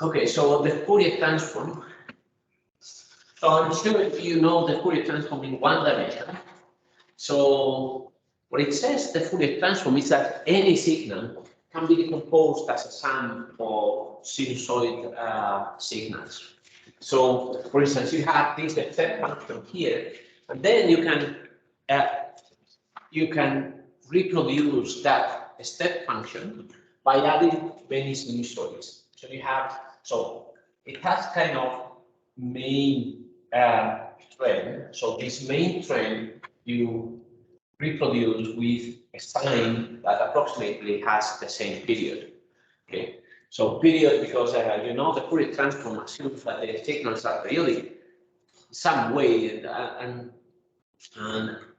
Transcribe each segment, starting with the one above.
Okay, so the Fourier transform. So I'm sure you know the Fourier transform in one dimension. So what it says, the Fourier transform is that any signal can be decomposed as a sum of sinusoid signals. So, for instance, you have this step function here, and then you can reproduce that step function by adding many sinusoids. So you have, so it has kind of main trend. So this main trend you reproduce with a sign that approximately has the same period. Okay, so period because you know the Fourier transform assumes that the signals are periodic some way, and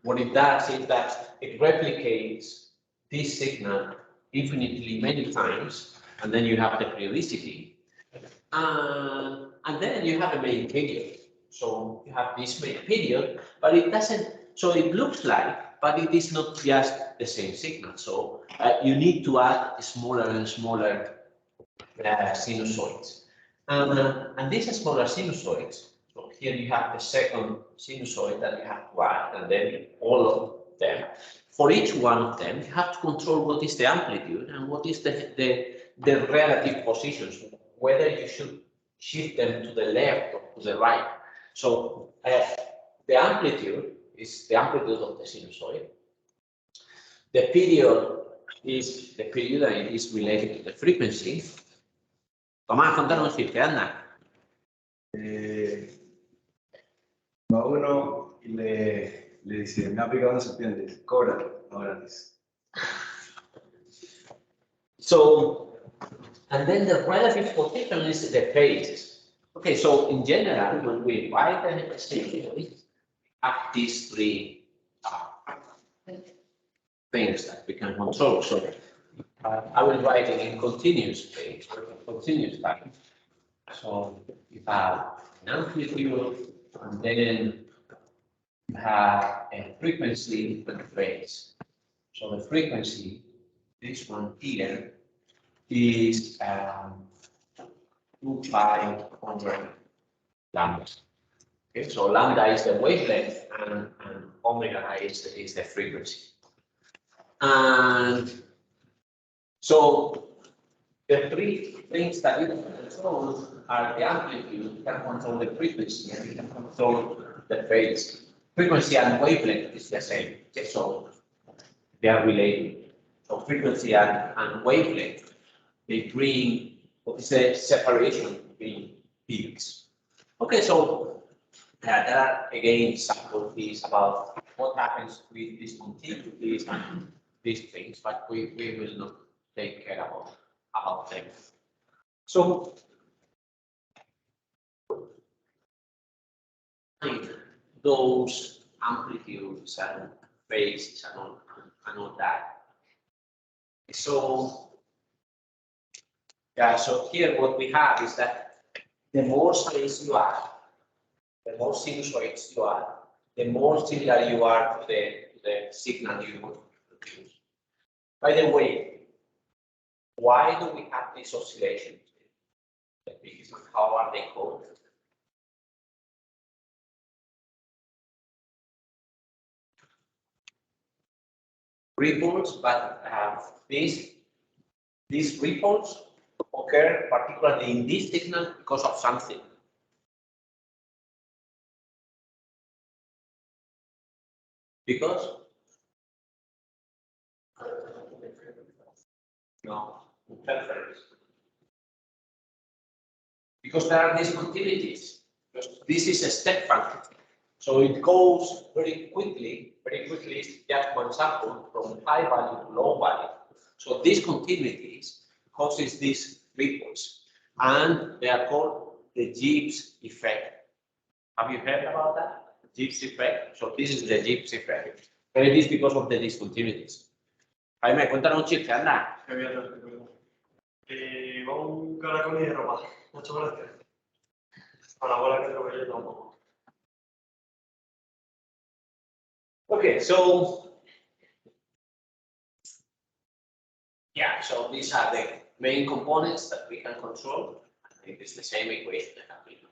what it does is that it replicates this signal infinitely many times, and then you have the periodicity, and then you have a main period. So you have this main period, but it doesn't. So it looks like, but it is not just the same signal. So you need to add smaller and smaller sinusoids. And these smaller sinusoids, so here you have the second sinusoid that you have to add, and then all of them. For each one of them, you have to control what is the amplitude and what is the relative positions, whether you should shift them to the left or to the right. So the amplitude is the amplitude of the sinusoid. The period is the period and it is related to the frequency. Tomás, contanos un chiste, anda. Va uno y le dice, me ha picado una serpiente, cobra, no gratis. So, and then the relative position is the phase. Okay, so in general, when we write the signal, we have these three things that we can control. So I will write it in continuous phase, continuous time. So you have an amplitude, and then you have a frequency and a phase. So the frequency, this one here, is 2 pi over lambda. Okay, so lambda is the wavelength, and omega is the frequency. And so the three things that you can control are the amplitude, you can control the frequency, and you can control the phase. Frequency and wavelength is the same, okay, so they are related. So frequency and wavelength, they bring what is the separation between peaks. Okay, so there are again examples about what happens with discontinuities and these things, but we will not take care about them. So those amplitudes and phases and all that. So yeah, so here what we have is that the more space you add, the more sinusoids you add, the more similar you are to the signal you want to produce. By the way, why do we have these oscillations? How are they called? Ripples, but these ripples occur particularly in this signal because of something. Because? No, interference. Because there are discontinuities. This is a step function. So it goes very quickly, just one sample from high value to low value. So discontinuities causes these ripples, and they are called the Gibbs effect. Have you heard about that? Gibbs effect. So this is the Gibbs effect. And it is because of the discontinuities. Jaime, cuéntanos un chiste, anda. Va un caracol de ropa. Muchas gracias. Para la bola que atropellé tampoco. Okay, so yeah, so these are the main components that we can control. think it's the same equation I have written.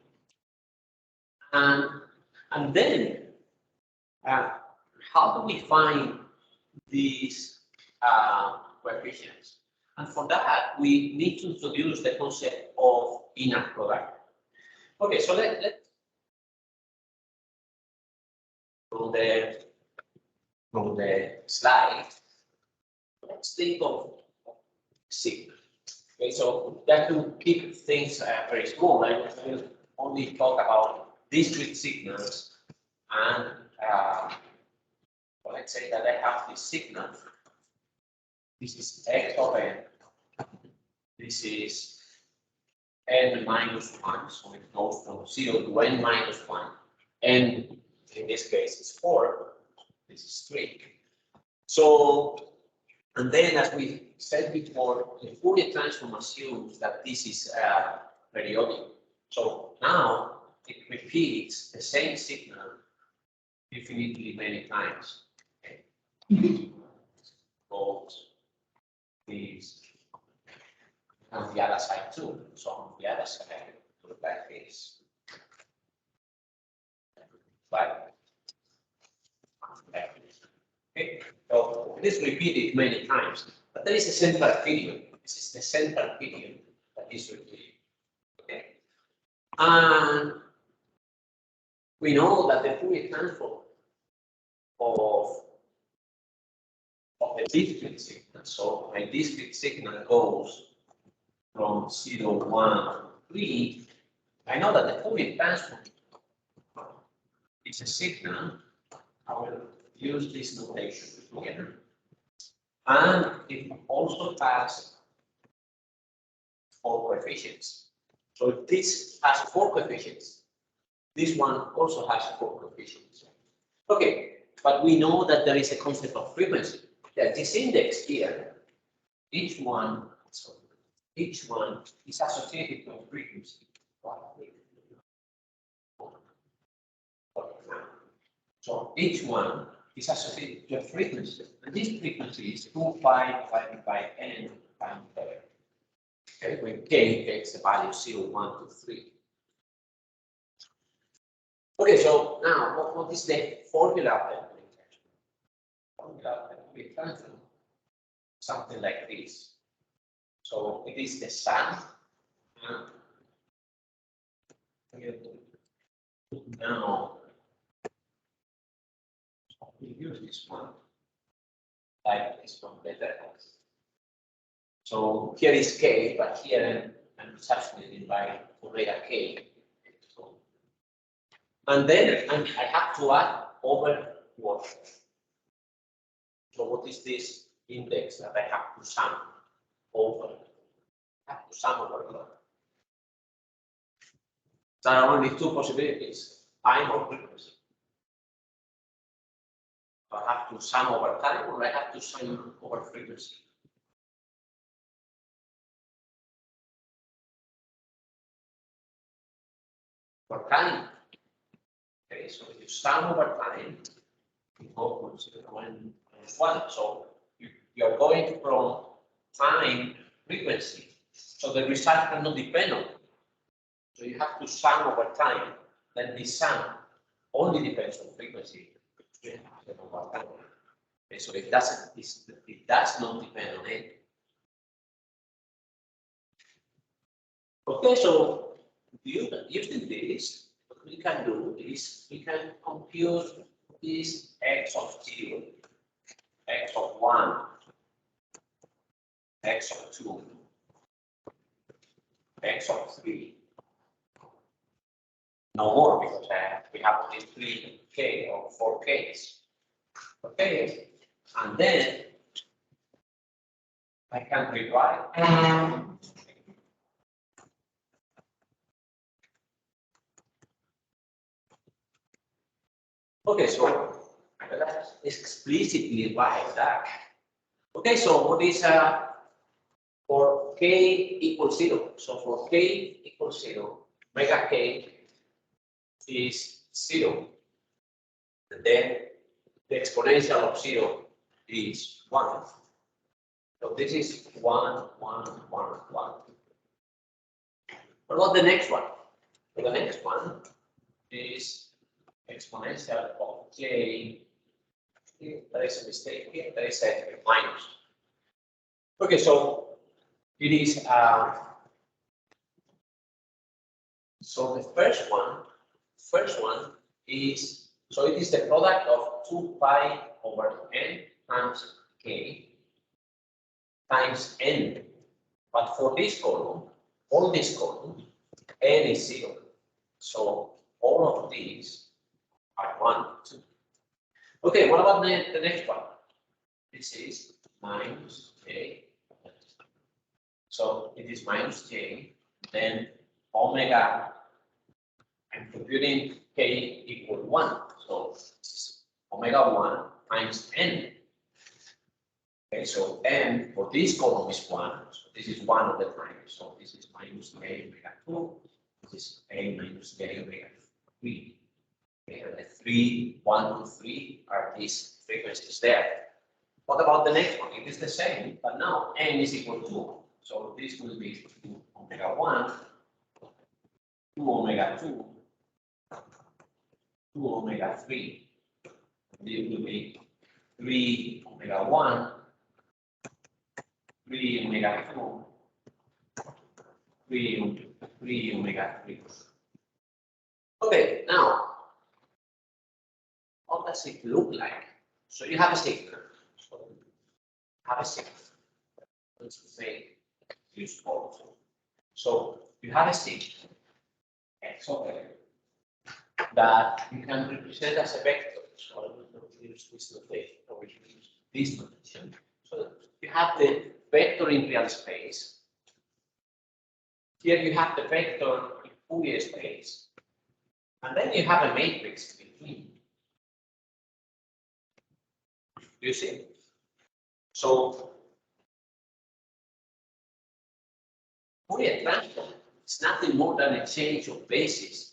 And then, how do we find these coefficients? And for that, we need to introduce the concept of inner product. Okay, so let's from the slide, let's think of sigma. Okay, so that to keep things very small, I will only talk about discrete signals, and well, let's say that I have this signal. This is x of n. This is n minus 1, so it goes from 0 to n minus 1. And in this case, it's 4. This is 3. So, and then as we said before, the Fourier transform assumes that this is periodic. So now it repeats the same signal infinitely many times. Okay. Goes this on the other side too. So on the other side, look like this. Like this. Okay. So it is repeated many times, but there is a central period. This is the central period that is repeated. Okay. And we know that the Fourier transform of the discrete signal. So my discrete signal goes from 0, 1, 3. I know that the Fourier transform is a signal. I will use this notation here. And it also has 4 coefficients. So if this has 4 coefficients, this one also has 4 coefficients. Okay, but we know that there is a concept of frequency. That this index here, each one is associated to a frequency. So each one is associated to a frequency, and this frequency is 2 pi divided by n times k. Okay, when k takes the value 0, 1, 2, 3. Okay, so now what is the formula of the Fourier transform? Something like this. So it is the sum. Now we use this one like this one better. So here is k, but here I'm substituting by omega k. So, and then I have to add over what? So what is this index that I have to sum over? I have to sum over what? There are only 2 possibilities, time or frequency. I have to sum over time, or I have to sum over frequency. For time. Okay, so if you sum over time, you go to 1. So you are going from time frequency. So the result cannot depend on it. So you have to sum over time. Then the sum only depends on frequency. Okay, so it does not depend on it. Okay, so using this, what we can do is we can compute this x of 0, x of 1, x of 2, x of 3. No more, because we have only 3k or 4k's. Okay, and then I can rewrite. Okay, so let's explicitly write that. Okay, so what is for k equals 0? So for k equals 0, omega k is 0. And then the exponential of 0 is 1. So this is 1, 1, 1, 1. What about the next one? Well, the next one is exponential of j. There is a mistake here. There is a minus. Okay, so it is. So the first one is, so it is the product of 2 pi over n times k times n. But for this column, all this column, n is 0. So all of these are 1, 2. Okay, what about the next one? This is minus j. So it is minus j, then omega, I'm computing k equal 1. So this is omega 1 times n. Okay, so n for this column is 1. So this is 1 of the time. So this is minus j omega 2. This is a minus j omega 3. Okay, and the 3, 1, 2, 3 are these frequencies there. What about the next one? It is the same, but now n is equal to 2. So this will be 2 omega 1, 2 omega 2, 2 omega 3. This will be 3 omega 1, 3 omega 2, 3 omega 3. Okay, now, what does it look like? So you have a signal. So you have a signal. Let's say use also. So you have a signal x of n that you can represent as a vector. So I will not use this notation, I will use this notation. So you have the vector in real space. Here you have the vector in Fourier space. And then you have a matrix in between. You see? So Fourier transform is nothing more than a change of basis.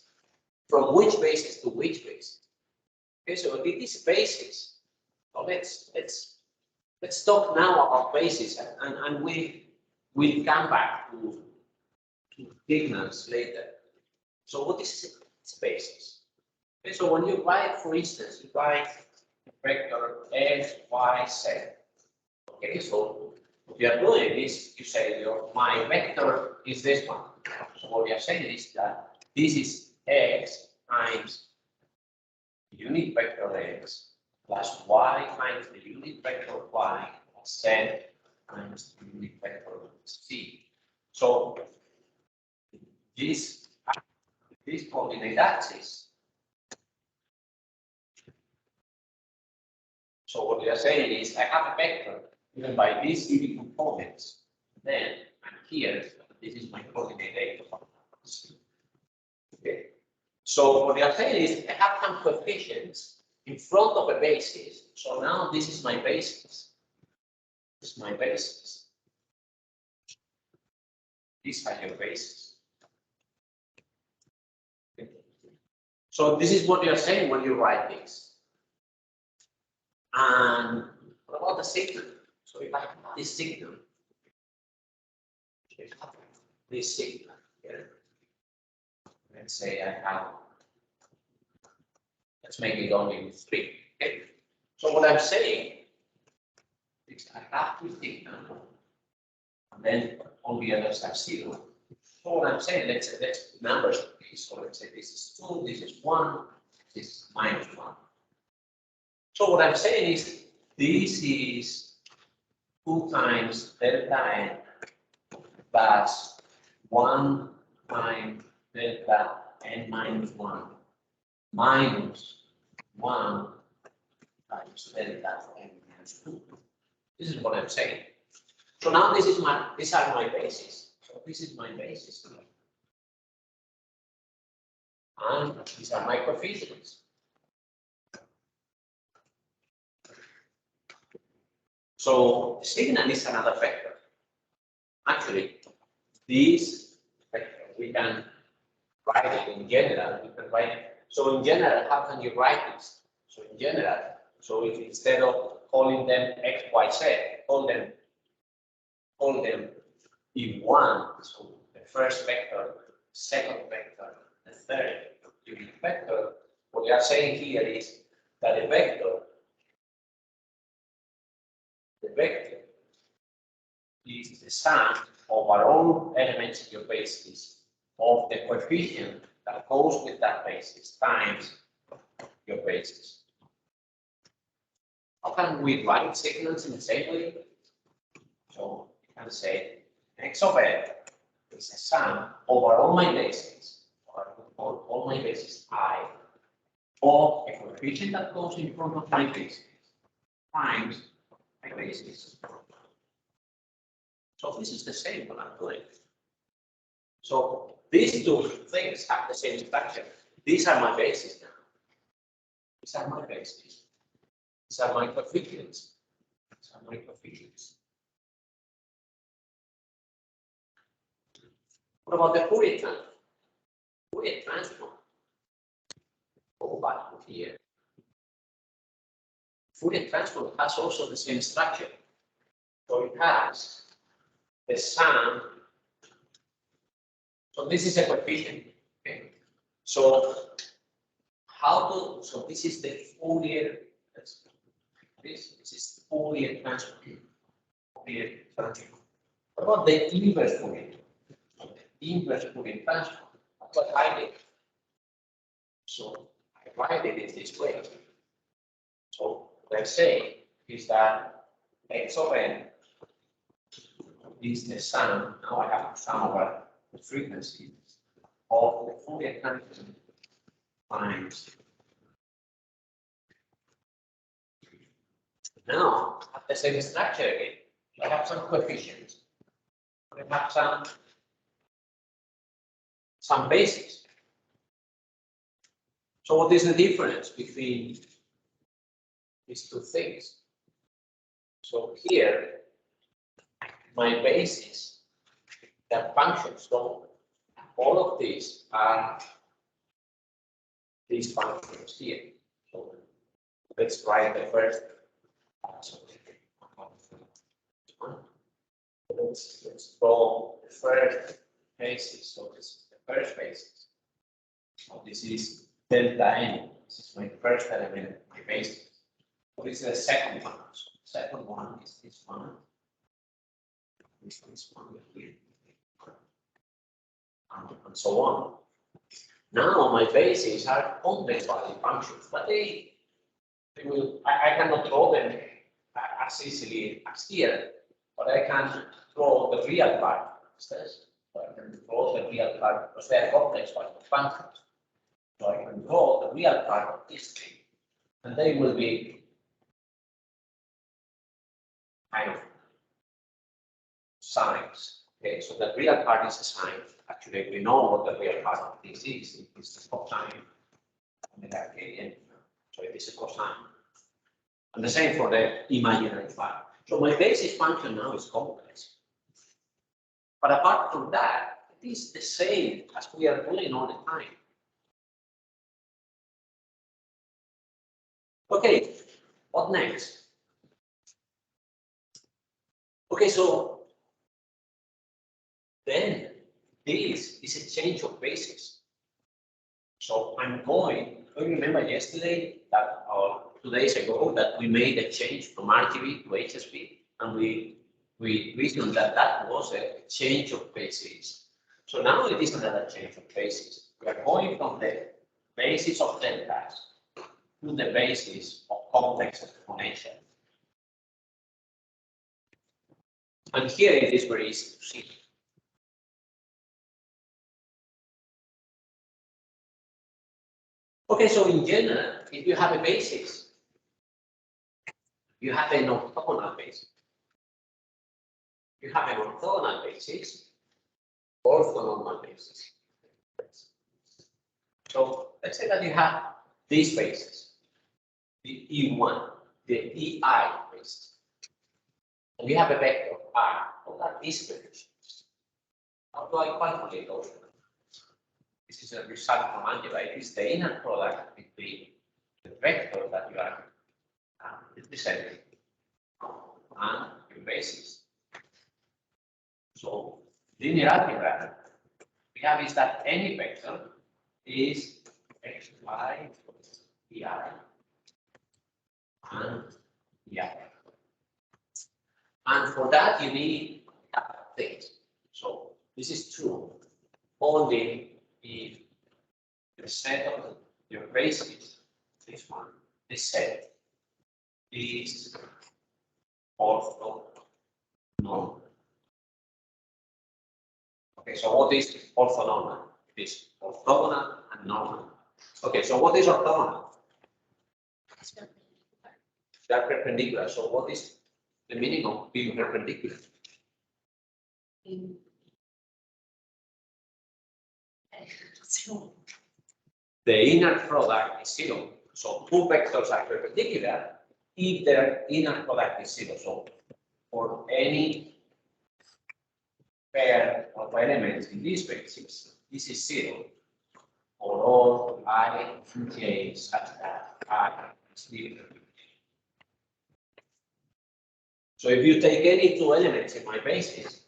From which basis to which basis? Okay, so it is basis. So let's talk now about basis, and we'll come back to signals later. So what is its basis? Okay, so when you write, for instance, you write vector x, y, z. Okay, so what you are doing is you say my vector is this one. So what you are saying is that this is x times the unit vector x plus y times the unit vector y plus z times the unit vector z. So this coordinate axis. So what we are saying is I have a vector given by these unit components. Then I'm here. This is my coordinate data. Okay. So what we are saying is I have some coefficients in front of a basis. So now this is my basis. This is my basis. These are your bases. Okay. So this is what you are saying when you write this. And what about the signal? So if I have this signal, here, let's say I have, let's make it only with 3. Okay. So what I'm saying is I have this signal, and then all the others are 0. So what I'm saying, let's numbers please. So let's say this is 2, this is 1, this is minus 1. So what I'm saying is this is 2 times delta n plus 1 times delta n minus 1 minus 1 times delta n minus 2. This is what I'm saying. So now these are my bases. So this is my basis. And these are my coefficients. So the signal is another vector. Actually, this vector, we can write it in general. We can write it. So in general, how can you write this? So in general, so if instead of calling them x, y, z, call them E1. So the first vector second vector, the third unit vector, what we are saying here is that the vector is the sum over all elements in your basis of the coefficient that goes with that basis times your basis. How can we write signals in the same way? So you can say x of n is a sum over all my bases, or all my bases I, of a coefficient that goes in front of my basis times my basis. So this is the same what I'm doing. So these two things have the same structure. These are my bases now. These are my bases. These are my coefficients. These are my coefficients. What about the Fourier transform? Fourier transform. Go back to here. Fourier transform has also the same structure. So it has the sum. So this is a coefficient. Okay. So this is the Fourier. This is the Fourier transform. Fourier transform. What about the inverse Fourier? The inverse Fourier transform. What I did. So I write it this way. So let's say is that x of n is the sum. Now I have to sum over the frequency of the Fourier transform times. Now I have the same structure again. I have some coefficients. I have some bases. So what is the difference between these two things? So here, my basis, the functions, so all of these are these functions here. So let's write the first. Let's draw the first basis. So this is the first basis. So this is delta n. This is my first element, my basis. So this is the second one. So the second one is this one. This one here. And so on. Now my bases are complex value functions, but they will. I cannot draw them as easily as here, but I can draw the real part instead. So I can draw the real part because they are complex value functions. So I can draw the real part of this thing, and they will be kind of signs. Okay, so the real part is a sign. Actually, we know what the real part of this is. It is the cosine. So it is a cosine. And the same for the imaginary part. So my basis function now is complex. But apart from that, it is the same as we are doing all the time. Okay, what next? Okay, so then this is a change of basis. So I'm going, do you remember yesterday that, or 2 days ago, that we made a change from RGB to HSB, and we reasoned that that was a change of basis. So now it is another change of basis. We are going from the basis of deltas to the basis of complex exponential. And here it is very easy to see. Okay, so in general, if you have a basis, you have an orthogonal basis. You have an orthogonal basis, orthonormal basis. So let's say that you have these bases, the E1, the EI basis, and you have a vector R. What are these vectors? How do I calculate those? This is a result from algebra. It is the inner product between the vector that you are representing and your basis. So linear algebra we have is that any vector is x, y, pi, and yeah. And for that, you need things. So this is true only if the set of your bases, this one, this set is orthonormal. Okay, so what is orthonormal? It is orthogonal and normal. Okay, so what is orthogonal? They are perpendicular. So what is the meaning of being perpendicular? The inner product is zero. So two vectors are perpendicular if their inner product is zero. So for any pair of elements in this basis, this is zero for all I and j such that I is zero. So if you take any two elements in my basis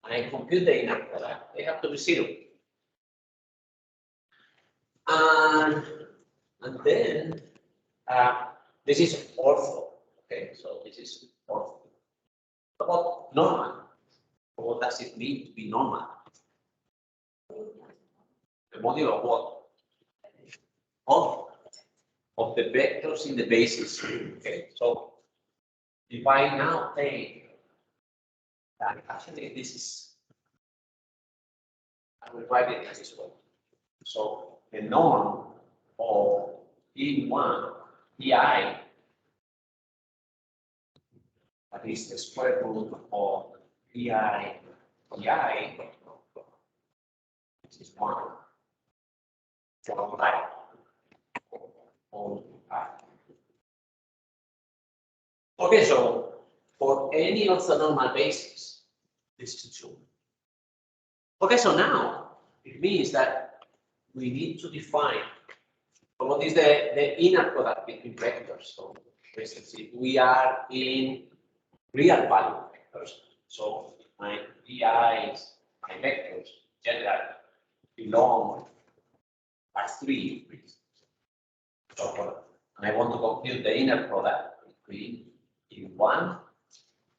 and I compute the inner product, they have to be zero. And then this is ortho. Okay, so this is ortho. What about normal? What does it mean to be normal? The module of what? Of the vectors in the basis. Okay, so if I now take that, actually this is, I will write it as well. So the norm of E1 pi, that is the square root of pi, this is 1 from I on I. Okay, so for any orthonormal basis, this is true. Okay, so now it means that we need to define what is the inner product between vectors. So, for instance, if we are in real value vectors, so my PIs, my vectors, generally belong as 3. So, and I want to compute the inner product between E1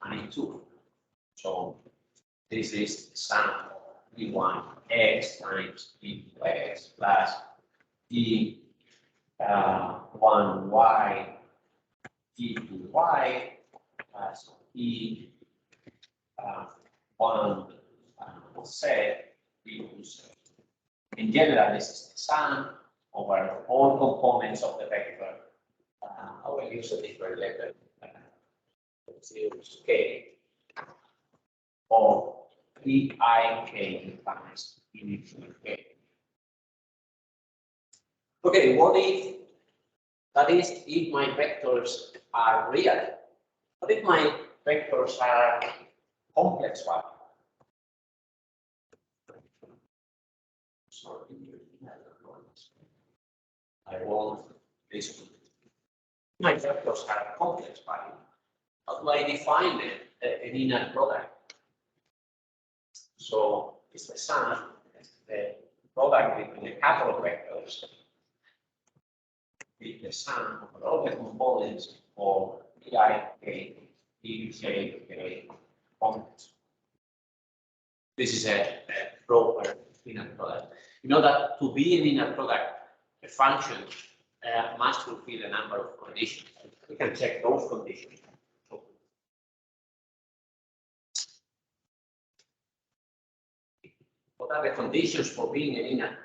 and E2. So, this is the sum of E1 x times E2 x plus E 1y E2y plus E 1 z E2 z. In general, this is the sum over all components of the vector. I will use a different letter. Let's use k of Eik times E2k. Okay, what if, that is, if my vectors are real? What if my vectors are complex values? I want this one. My vectors are complex values. How do I define an inner product? So it's the sum, the product between a couple of vectors, with the sum of all the components of Eik, Ej, complex. This is a proper inner product. You know that to be an inner product, a function must fulfill a number of conditions. We can check those conditions. What are the conditions for being an inner?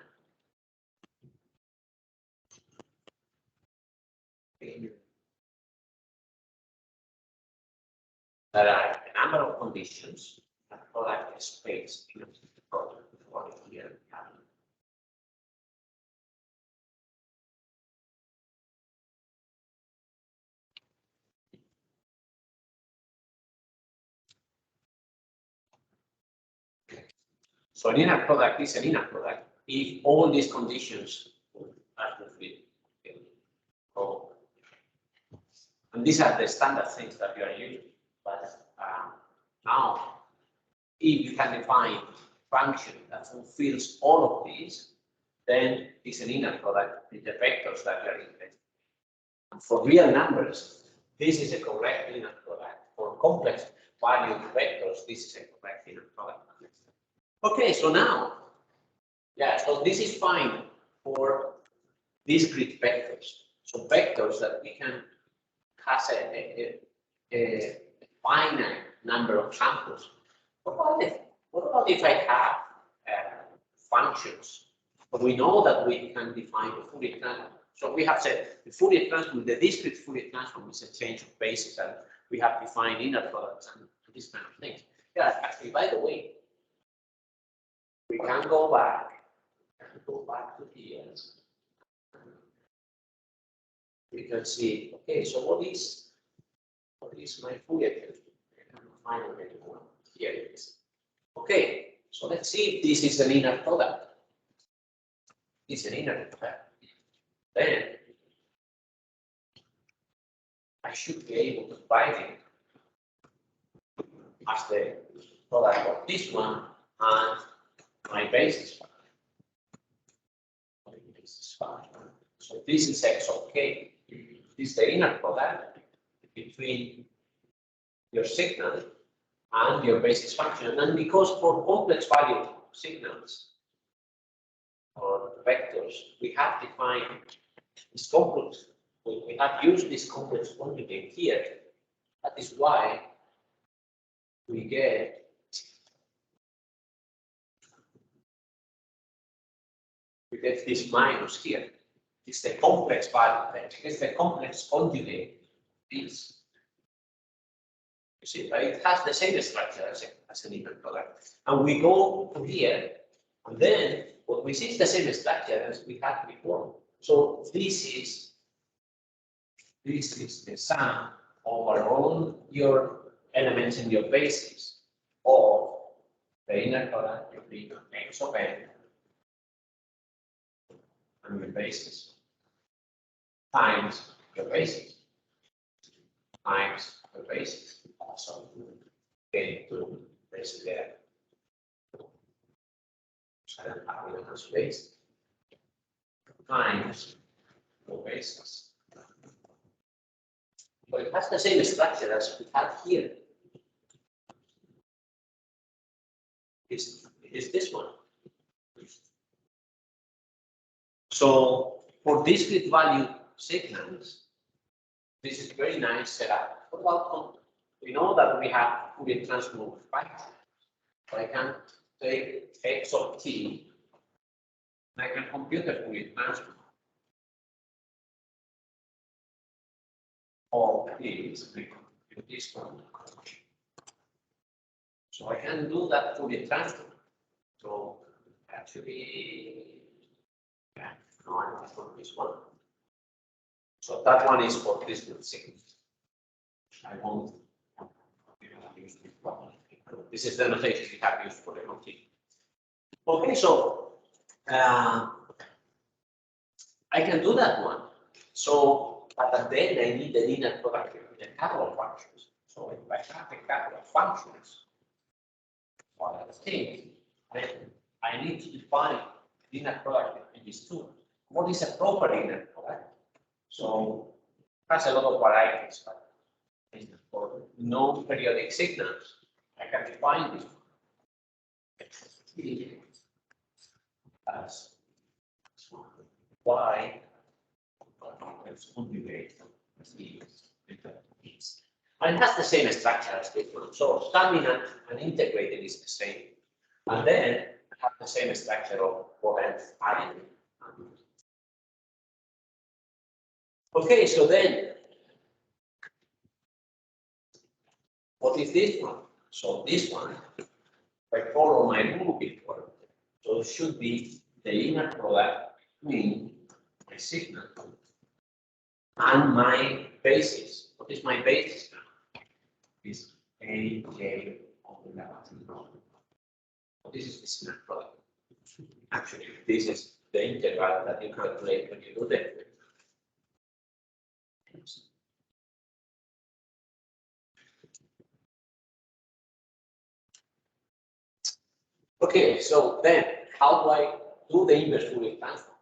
There are a number of conditions that product a space in the product for here. So an inner product is an inner product if all these conditions are fulfilled. Okay. So, and these are the standard things that you are using. But now, if you can define function that fulfills all of these, then it's an inner product with the vectors that are interested. And for real numbers, this is a correct inner product. For complex value vectors, this is a correct inner product. Okay, so now, yeah, so this is fine for discrete vectors. So vectors that we can have a finite number of samples. What about if I have functions? But we know that we can define the Fourier transform. So we have said the Fourier transform, the discrete Fourier transform is a change of basis, and we have defined inner products and these kind of things. Yeah, actually, by the way, we can go back to here. We can see, okay, so what is my Fourier transform? I cannot find it anymore. Here it is. Okay, so let's see if this is an inner product. It's an inner product. Then I should be able to find it as the product of this one and my basis function. So this is x of k. This is the inner product between your signal and your basis function. And because for complex value signals or vectors, we have defined this complex. We have used this complex conjugate here. That is why we get this minus here. It's the complex value. It's the complex conjugate. This. You see, but it has the same structure as an inner product. And we go to here, and then what we see is the same structure as we had before. So this is the sum over all your elements in your basis of the inner product between x of n and your basis times your basis times your basis. So getting to this there. So then having a space times your basis. But it has the same structure as we have here. Is this one. So for discrete value signals, this is very nice setup. What about we know that we have Fourier transform factor. So I can take x of t and I can compute the Fourier transform of this one. So I can do that Fourier transform. So actually, yeah, no, I want this one. So that one is for discrete signals. I won't use this one. This is the notation we have used for the continuum. Okay, so I can do that one. So, but then I need the linear product with a couple of functions. So if I have a couple of functions, what I think I need to define linear product between these two. What is a proper linear product? So it has a lot of varieties, but for non-periodic signals, I can define this as y conjugate and it has the same structure as this one. So standing and integrating is the same. And then I have the same structure of what I'm adding. Okay, so then what is this one? So this one, if I follow my rule before, so it should be the inner product between my signal and my basis. What is my basis now? Is AJ omega. So this is the inner product. Actually, this is the integral that you calculate when you do that. Okay, so then how do I do the inverse Fourier transform?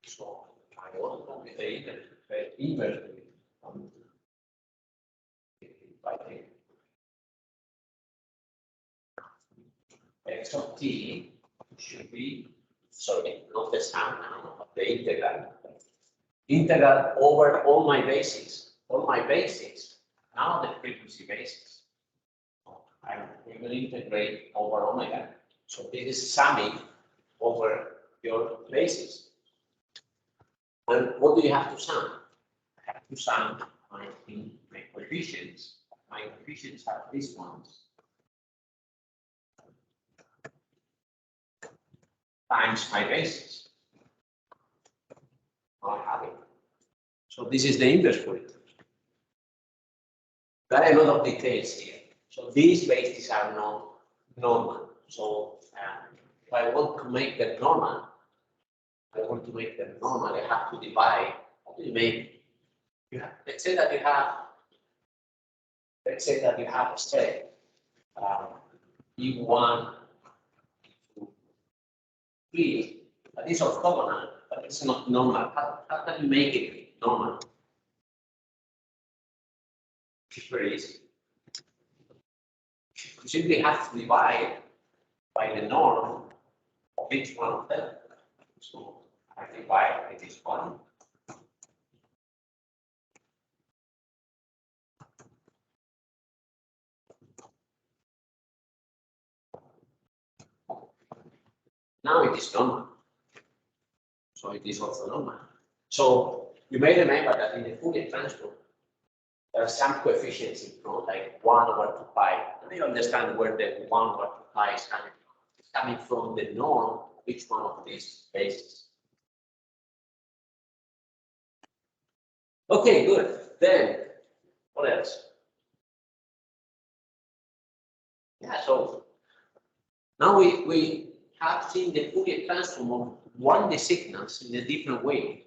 So I want to compute the inverse Fourier transform by x of t should be, sorry, not the sum now, but the integral. Integral over all my bases. Now the frequency basis. We will integrate over omega. So this is summing over your bases. And what do you have to sum? I have to sum my coefficients. My coefficients are these ones times my bases. I have it. So this is the inverse for it. There are a lot of details here. So these bases are not normal. So if I want to make them normal, I have to divide. How do you make? Let's say that you have a set E1, 2, 3, that is orthogonal, but it's not normal. How can you make it normal? It's very easy. You simply have to divide by the norm of each one of them. So I divide by this one. Now it is normal. So it is also normal. So you may remember that in the Fourier transform, there are some coefficients in front, like 1 over 2 pi. And you understand where the 1 over 2 pi is coming from. It's coming from the norm of each one of these bases. Okay, good. Then, what else? Yeah, so now we have seen the Fourier transform of 1D signals in a different way.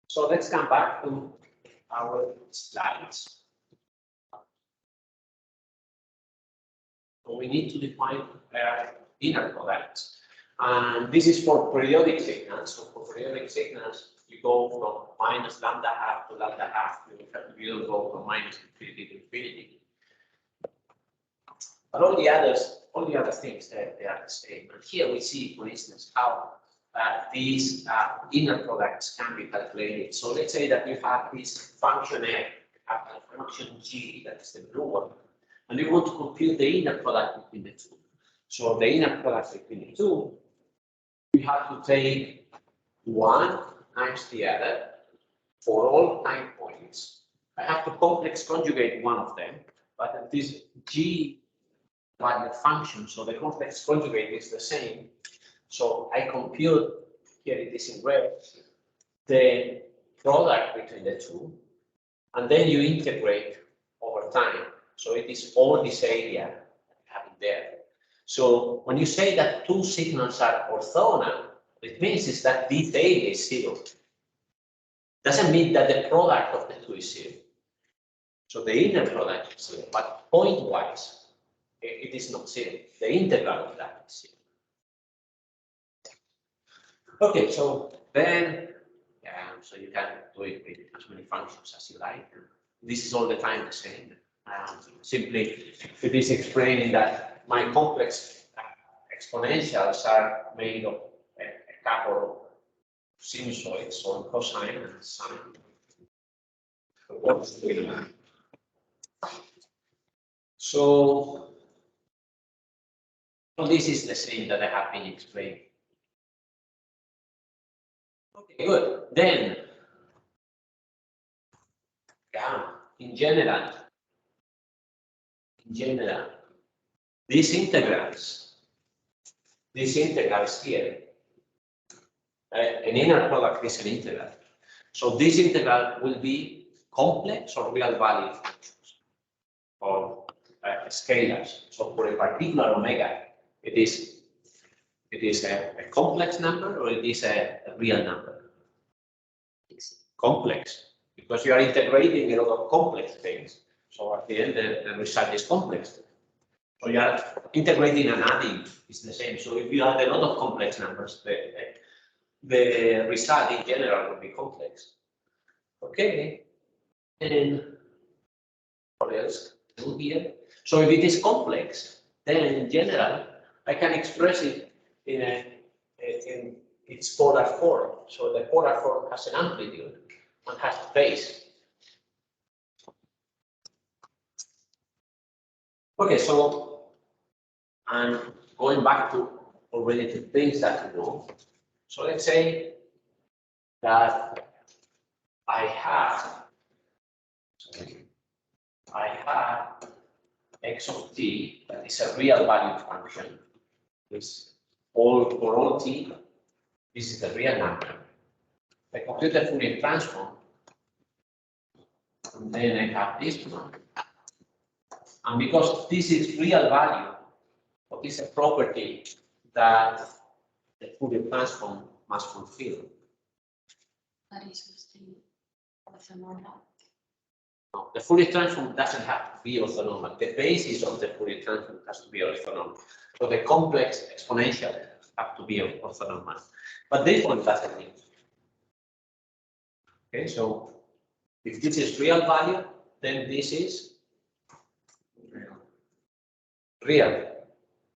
So let's come back to our slides. So we need to define inner products. And this is for periodic signals. So for periodic signals, you go from minus lambda half to lambda half. You don't go from minus infinity to infinity. But all the other things, they are the same. And here we see, for instance, how these inner products can be calculated. So let's say that you have this function f, you have a function g, that is the blue one, and you want to compute the inner product between the two. So the inner product between the two, you have to take one times the other for all time points. I have to complex conjugate one of them, but this g value function, so the complex conjugate is the same. So I compute, here it is in red, the product between the two, and then you integrate over time. So it is all this area having there. So when you say that two signals are orthogonal, it means is that this area is 0. Doesn't mean that the product of the two is 0. So the inner product is 0, but point-wise, it is not 0. The integral of that is 0. Okay, so then, so you can do it with as many functions as you like. This is all the time the same. Simply, it is explaining that my complex exponentials are made of a couple of sinusoids, so cosine and sine. So, well, this is the same that I have been explaining. Okay, good. Then, in general, these integrals here, an inner product is an integral. So this integral will be complex or real value functions or scalars. So for a particular omega, it is a complex number or it is a real number. It's complex because you are integrating a lot of complex things. So at the end, the result is complex. So you are integrating and adding is the same. So if you add a lot of complex numbers, the result in general will be complex. Okay, and what else do here? So if it is complex, then in general, I can express it in its polar form. So the polar form has an amplitude and has phase. Okay, so I'm going back to already to things that you know. So let's say that I have x of t that is a real value function. This all for all t, this is the real number. I compute the Fourier transform, and then I have this one. And because this is real value, what is a property that the Fourier transform must fulfill? That is orthonormal. No, the Fourier transform doesn't have to be orthonormal. The basis of the Fourier transform has to be orthonormal. So the complex exponential have to be orthonormal. But this one doesn't need. Okay, so if this is real value, then this is real.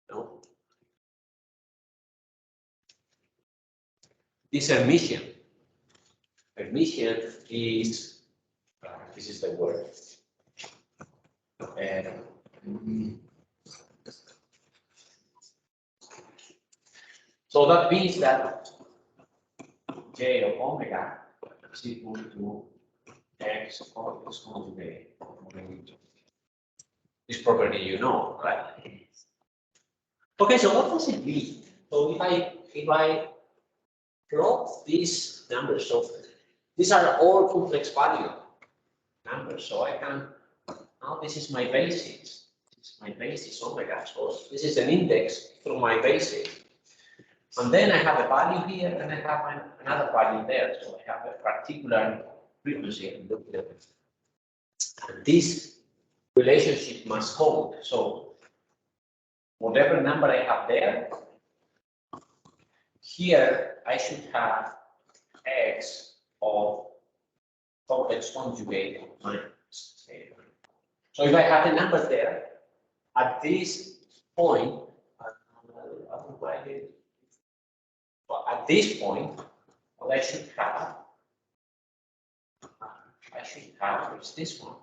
No? This Hermitian. Hermitian is, this is the word. So that means that J of omega is equal to X of its conjugate. This property you know, right? Okay, so what does it mean? So if I plot these numbers, so these are all complex value numbers, so I can, now this is my basis. This is my basis omega. So this is an index through my basis. And then I have a value here and I have another value there. So I have a particular frequency. And this relationship must hold. So whatever number I have there, here I should have x of complex conjugate minus. So if I have a number there, at this point, at this point, what I should have is this one.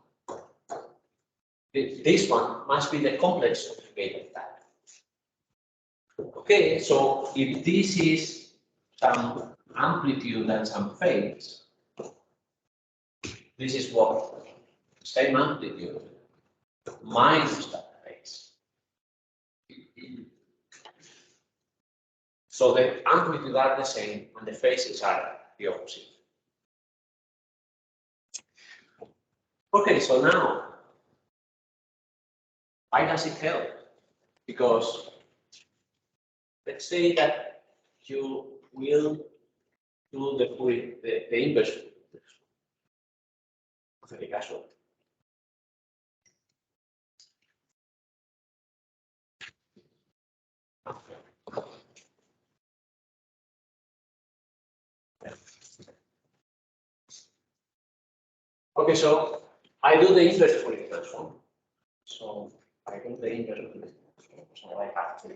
This one must be the complex conjugate of that. Okay, so if this is some amplitude and some phase, this is what? Same amplitude minus that phase. So the amplitudes are the same and the phases are the opposite. Okay, so now, why does it help? Because let's say that you will do the inverse. Hacerle caso. Okay, so I do the inverse Fourier transform. So I do the inverse Fourier transform. So I have to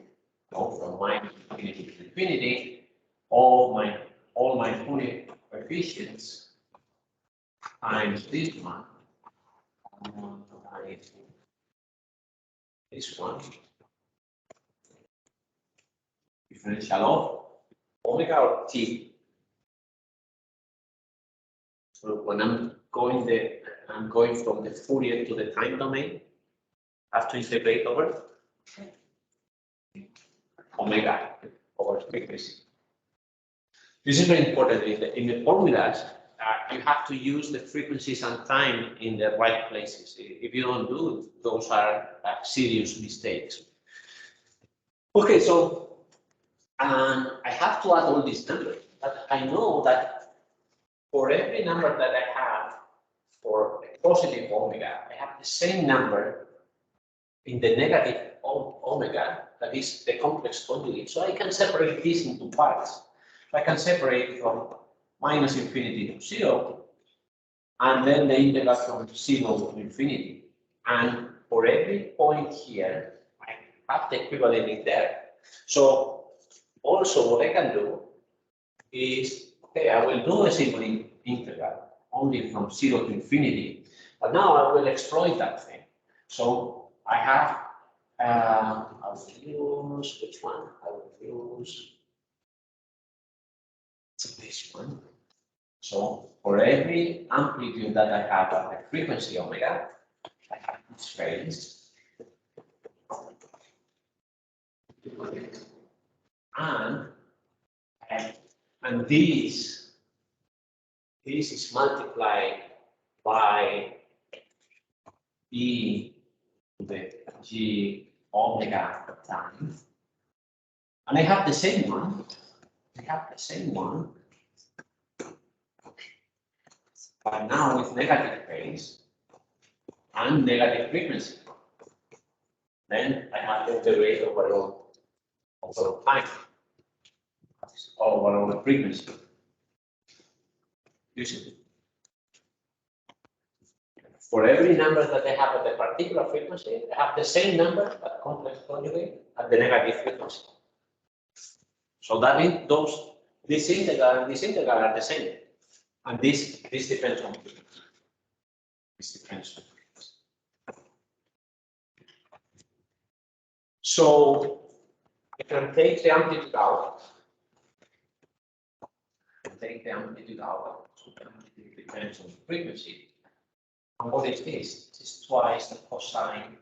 go from minus infinity to infinity. All my Fourier coefficients times this one. This one. Differential of omega or t. So when I'm going from the Fourier to the time domain, I have to integrate over omega over frequency. This is very important in the formulas. You have to use the frequencies and time in the right places. If you don't do it, those are serious mistakes. Okay, so I have to add all these numbers, but I know that for every number that I have for a positive omega, I have the same number in the negative omega, that is the complex conjugate. So I can separate this into parts. I can separate from minus infinity to 0, and then the integral from 0 to infinity. And for every point here, I have the equivalent in there. So also what I can do is, okay, I will do a simple integral only from 0 to infinity, but now I will exploit that thing. So I have, I will use, which one? I will use this one. So for every amplitude that I have at the frequency omega, I have this phase. And this is multiplied by e to the g omega times. And I have the same one. I have the same one. But now with negative phase and negative frequency. Then I have to integrate over time, over the frequency. You see, for every number that I have at the particular frequency, I have the same number at complex conjugate at the negative frequency. So that means this integral and this integral are the same. And this depends on frequency. This depends on frequency. So I can take the amplitude out. Take the amplitude out. So the amplitude depends on the frequency. And what is this? This is twice the cosine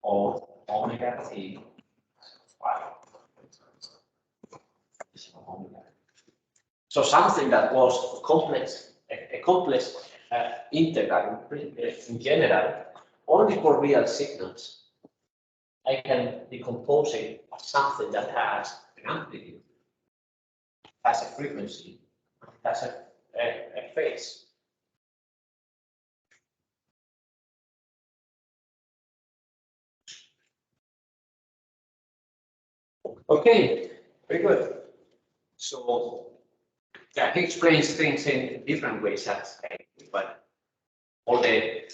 of omega t phi. So something that was complex, a complex integral in general, only for real signals, I can decompose it as something that has an amplitude, has a frequency, has a phase. Okay, very good. So yeah, he explains things in different ways, but all the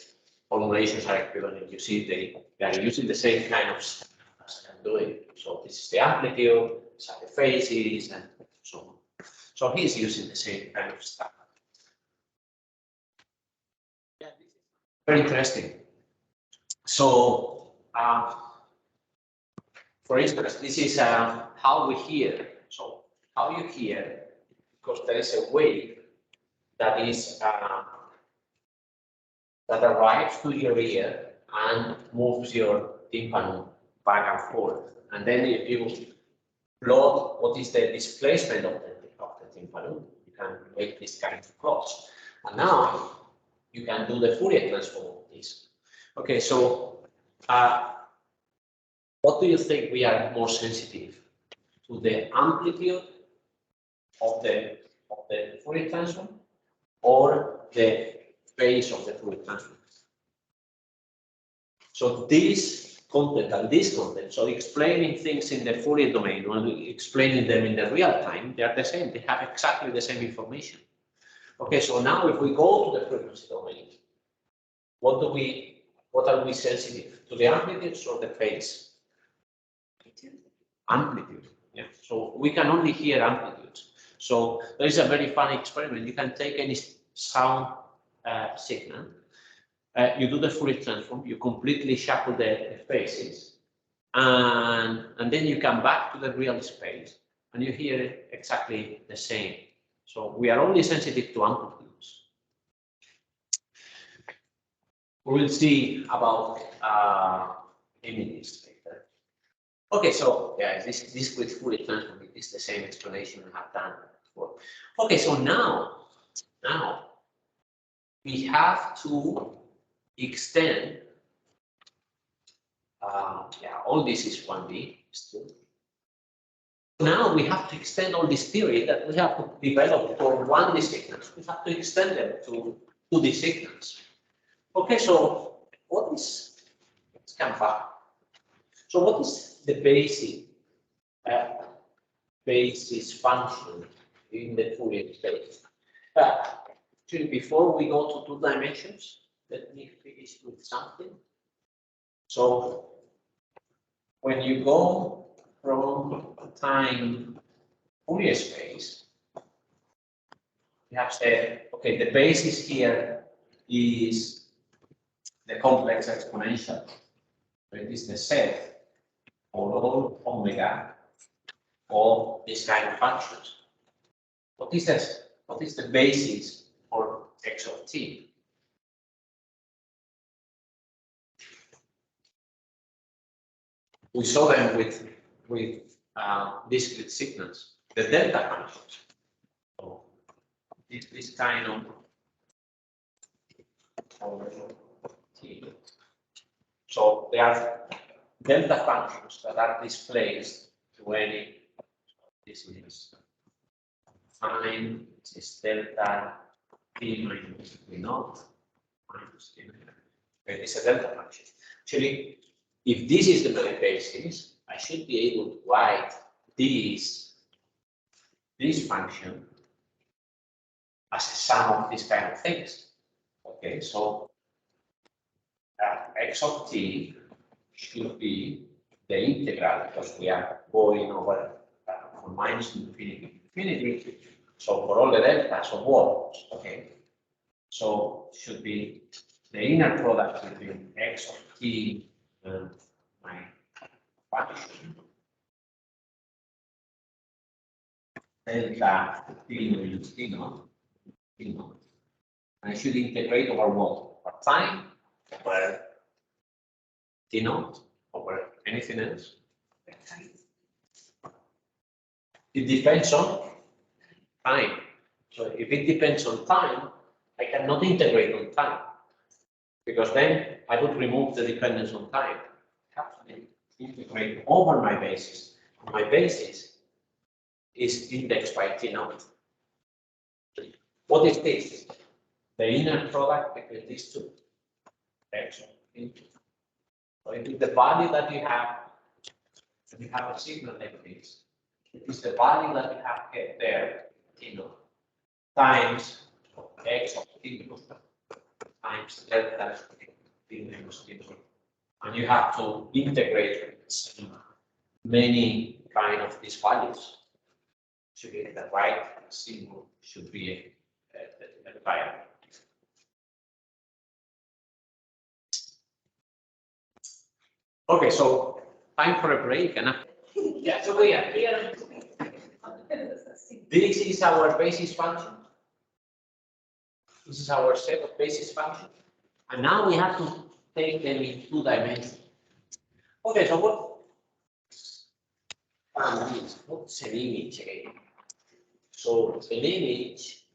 formulations are equivalent. You see, they are using the same kind of stuff as I'm doing. So this is the amplitude, these are the phases, and so on. So he's using the same kind of stuff. Yeah, this is very interesting. So, for instance, this is how we hear. So, how you hear, because there is a wave that is that arrives to your ear and moves your tympanum back and forth. And then if you plot what is the displacement of the tympanum, you can make this kind of plots. And now you can do the Fourier transform of this. Okay, so what do you think we are more sensitive to, the amplitude of the Fourier transform or the phase of the Fourier transform? So this content and this content, so explaining things in the Fourier domain or explaining them in the real time, they are the same. They have exactly the same information. Okay, so now if we go to the frequency domain, what are we sensitive to, the amplitudes or the phase? Amplitude. Yeah. So we can only hear amplitudes. So there is a very funny experiment. You can take any sound signal. You do the Fourier transform. You completely shuffle the phases, and then you come back to the real space, and you hear it exactly the same. So we are only sensitive to amplitudes. We will see about images later. Okay, so yeah, this with Fourier transform is the same explanation we have done before. Okay, so now we have to extend. Yeah, all this is 1D still. Now we have to extend all this theory that we have to develop for 1D signals. We have to extend them to 2D signals. Okay, so what is, let's come back. So what is the basic basis function in the Fourier space? Actually, before we go to 2 dimensions, let me finish with something. So when you go from time Fourier space, you have said, okay, the basis here is the complex exponential. So it is the set for all omega of this kind of functions. What is this? What is the basis for x of t? We saw them with discrete signals, the delta functions. So it's this kind of t. So they are delta functions that are displaced to any. This is fine. This is delta t minus v naught minus t. Okay, it's a delta function. Actually, if this is the main basis, I should be able to write this function as a sum of these kind of things. Okay, so x of t should be the integral, because we are going over from minus infinity to infinity. So for all the deltas of what? Okay, so should be the inner product between x of t and my function delta t minus t naught, and I should integrate over what? Over time, over t naught, over anything else. It depends on time. So if it depends on time, I cannot integrate on time, because then I would remove the dependence on time. I have to integrate over my basis. My basis is indexed by t naught. What is this? The inner product between these two. X of t. So it is the value that you have. When you have a signal like this, it is the value that you have there, t naught, times x of t times delta t minus t naught. And you have to integrate many kind of these values. Should be the right symbol should be a variable. Okay, so time for a break, and yeah, so we are here. This is our basis function. This is our set of basis functions, and now we have to take them in 2 dimensions. Okay, so what's an image again? So an image,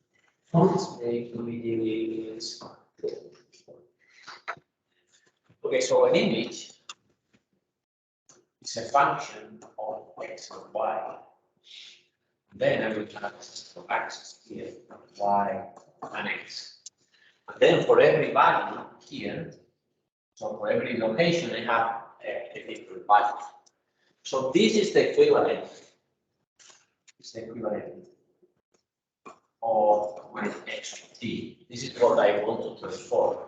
okay, so an image is a function of x and y. Then I will have axis here, y and x. And then for every value here, so for every location, I have a different value. So this is the equivalent. It's the equivalent of my x of t. This is what I want to transform.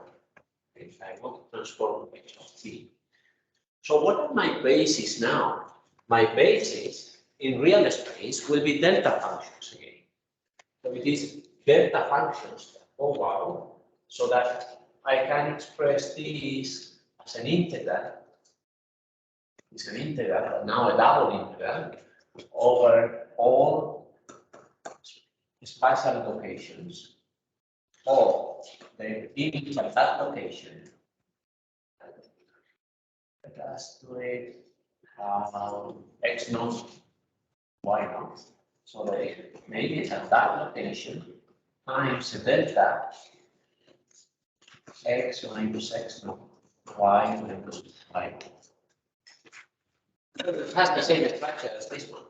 If I want to transform x of t. So what are my bases now? My bases in real space will be delta functions again. So it is delta functions over, so that I can express this as an integral. It's an integral, now a double integral, over all spatial locations of the image at that location. Let us do it x naught, y naught. So the image at that location times the delta x minus x naught, y minus y naught. It has the same structure as this one.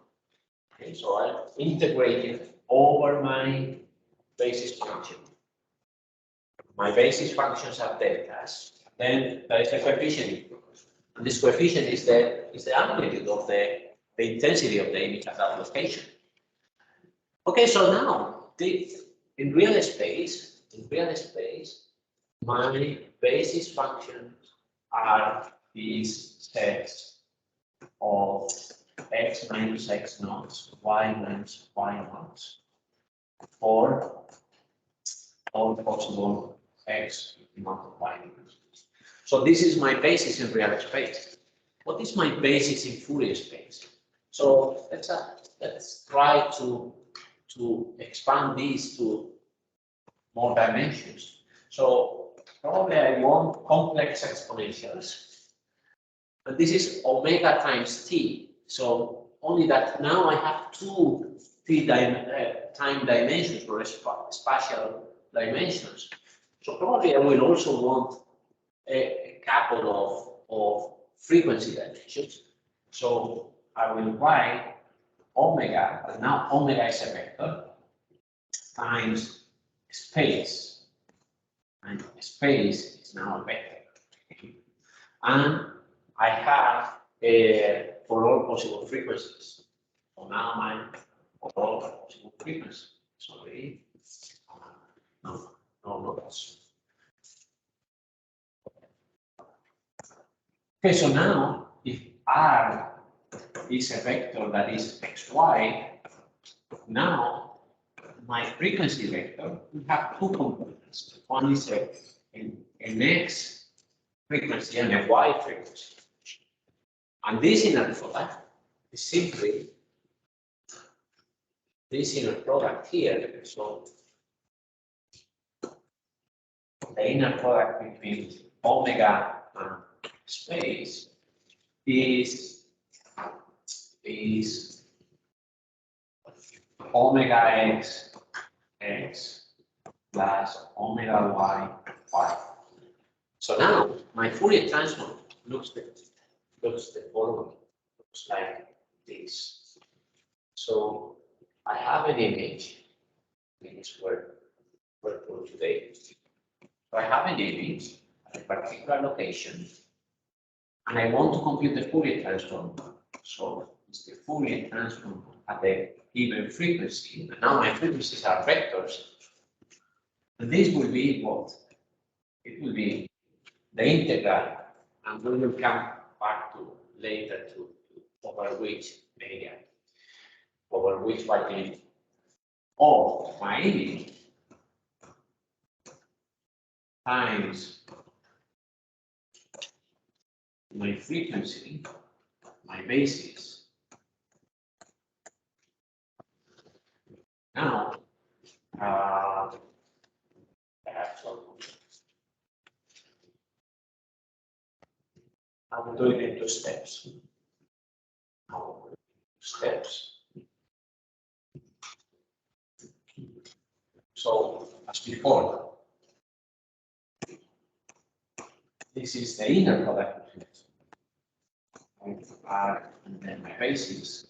Okay, so I integrate it over my basis function. My basis functions are deltas. Then there is a coefficient. And this coefficient is the the amplitude of the intensity of the image at that location. Okay, so now in real space, my basis functions are these sets of x minus x naught, y minus y naught, for all possible x naught, y naught. So this is my basis in real space. What is my basis in Fourier space? So let's try to expand these to more dimensions. So probably I want complex exponentials. And this is omega times t. So only that now I have two time dimensions or spatial dimensions. So probably I will also want a couple of frequency dimensions. So I will write omega, but now omega is a vector, times space. And space is now a vector. And I have for all possible frequencies. So now for all possible frequencies. Sorry. No, that's. Okay, so now if R is a vector that is xy, now my frequency vector will have two components. One is an x frequency and a y frequency. And this inner product is simply this inner product here. So the inner product between omega and space is omega x plus omega y. So now my Fourier transform looks the following, looks like this. So I have an image, this we're for today. So I have an image at a particular location, and I want to compute the Fourier transform. So it's the Fourier transform at the given frequency. And now my frequencies are vectors. And this will be what? It will be the integral, and we will come back to later to over which area, over which value of my image times my frequency, my basis. Now, I will do it into steps. So, as before, this is the inner product of R and then my basis.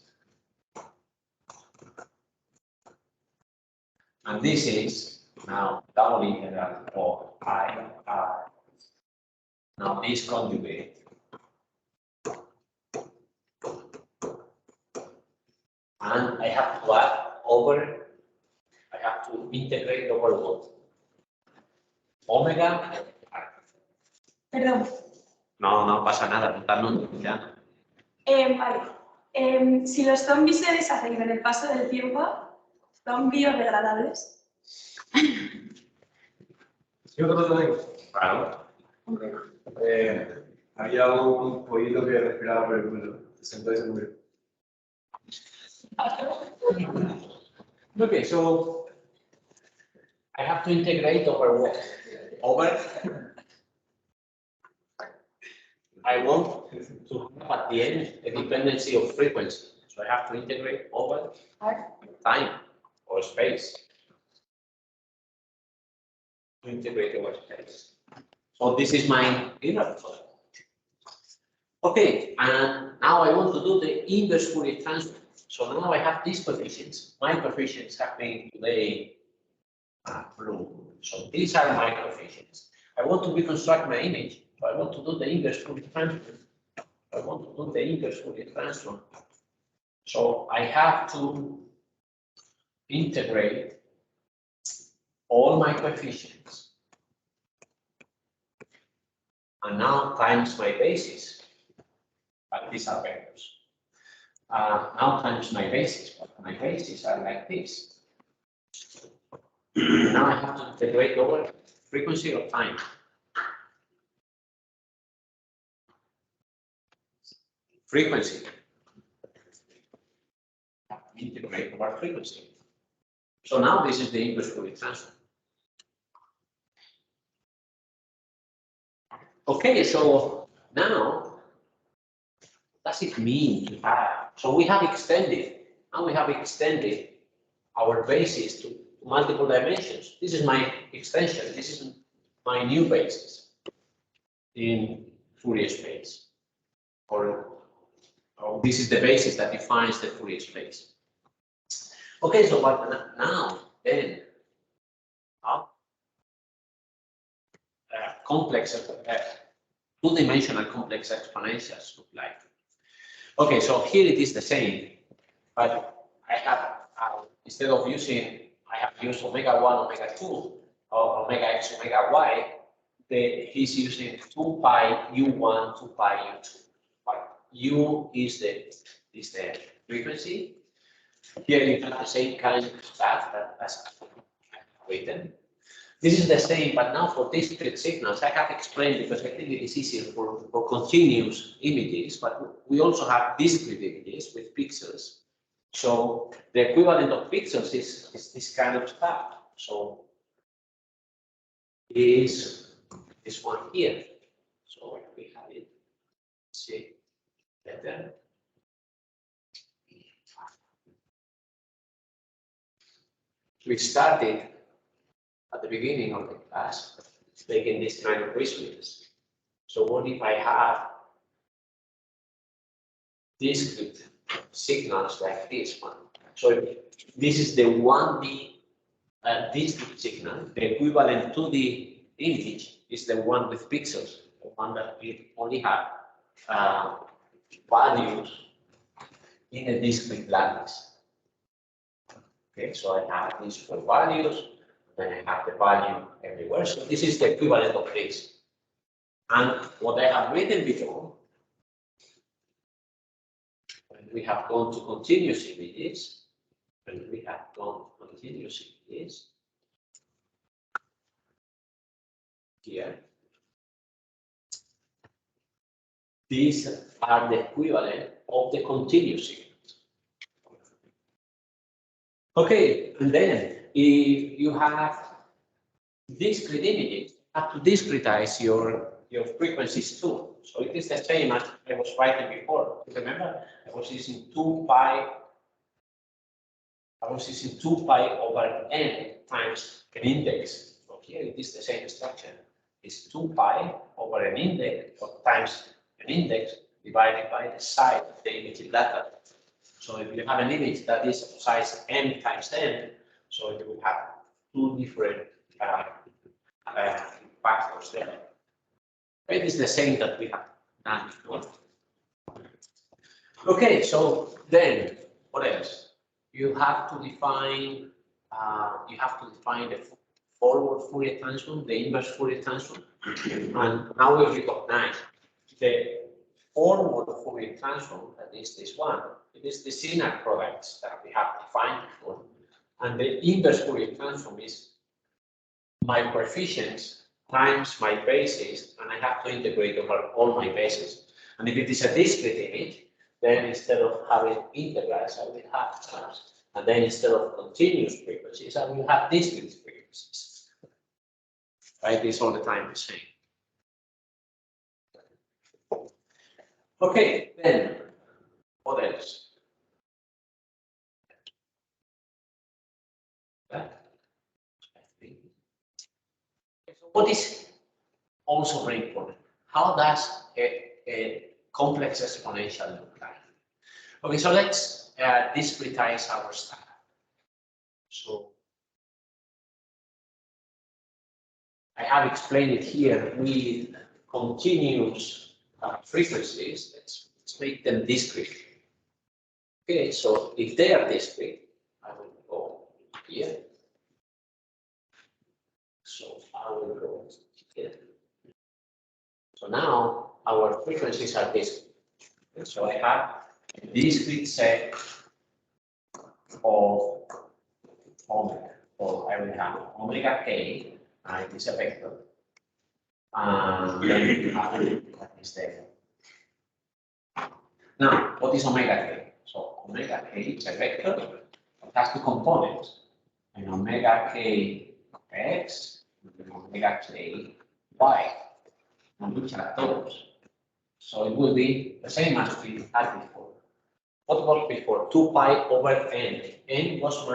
And this is now double integral of I R. Now this conjugate. And I have to add over, I have to integrate over what? Omega. Perdón. No pasa nada, no, ya. Vale. Si los zombies se deshacen con el paso del tiempo, ¿son biodegradables? Yo creo también. Claro. Había un pollito que respiraba por el culo. Se sentó y se murió. Okay, so I have to integrate over what? Over. I want to have at the end a dependency of frequency. So I have to integrate over time or space. To integrate over space. So this is my inner product. Okay, and now I want to do the inverse Fourier transform. So now I have these coefficients. My coefficients have been today blue. So these are my coefficients. I want to reconstruct my image. So I want to do the inverse Fourier transform I want to do the inverse Fourier transform. So I have to integrate all my coefficients. And now times my basis. But these are vectors. Now times my basis. But my bases are like this. Now I have to integrate over frequency of time. Frequency. Integrate over frequency. So now this is the inverse Fourier transform. Okay, so now, what does it mean to have? So we have extended, now we have extended our basis to multiple dimensions. This is my extension. This is my new basis in Fourier space. Or this is the basis that defines the Fourier space. Okay, so what now then? How complex, two-dimensional complex exponentials look like? Okay, so here it is the same, but I have instead of using, I have used omega 1, omega 2, or omega x, omega y. He's using 2 pi u1, 2 pi u2. But u is the frequency. Here you have the same kind of stuff that's written. This is the same, but now for discrete signals, I have explained because I think it is easier for continuous images, but we also have discrete images with pixels. So the equivalent of pixels is this kind of stuff. So is this one here. So we have it. See better. We started at the beginning of the class making this kind of results. So what if I have discrete signals like this one? So this is the 1D discrete signal. The equivalent to the image is the one with pixels, the one that we only have values in a discrete lattice. Okay, so I have these 4 values, then I have the value everywhere. So this is the equivalent of this. And what I have written before, when we have gone to continuous images, here, these are the equivalent of the continuous signals. Okay, and then if you have discrete images, you have to discretize your frequencies too. So it is the same as I was writing before. Remember, I was using 2 pi over n times an index. So here it is the same structure. It's 2 pi over an index times an index divided by the size of the image data. So if you have an image that is of size n times n, so you will have 2 different factors there. It is the same that we have done before. Okay, so then what else? You have to define the forward Fourier transform, the inverse Fourier transform, and now we recognize the forward Fourier transform, that is this one. It is the sinner products that we have defined before, and the inverse Fourier transform is my coefficients times my basis, and I have to integrate over all my bases. And if it is a discrete image, then instead of having integrals, I will have terms. And then instead of continuous frequencies, I will have discrete frequencies. Right? It's all the time the same. Okay, then what else? What is also very important? How does a complex exponential look like? Okay, so let's discretize our stuff. So I have explained it here with continuous frequencies, let's make them discrete. Okay, so if they are discrete, I will go here. So I will go here. So now our frequencies are discrete. And so I have a discrete set of omega. So I will have omega k, and it is a vector. And then we have this there. Now, what is omega k? So omega k is a vector. It has two components. And omega k x and omega k y. And which are those? So it will be the same as we had before. What was before? 2 pi over n. N was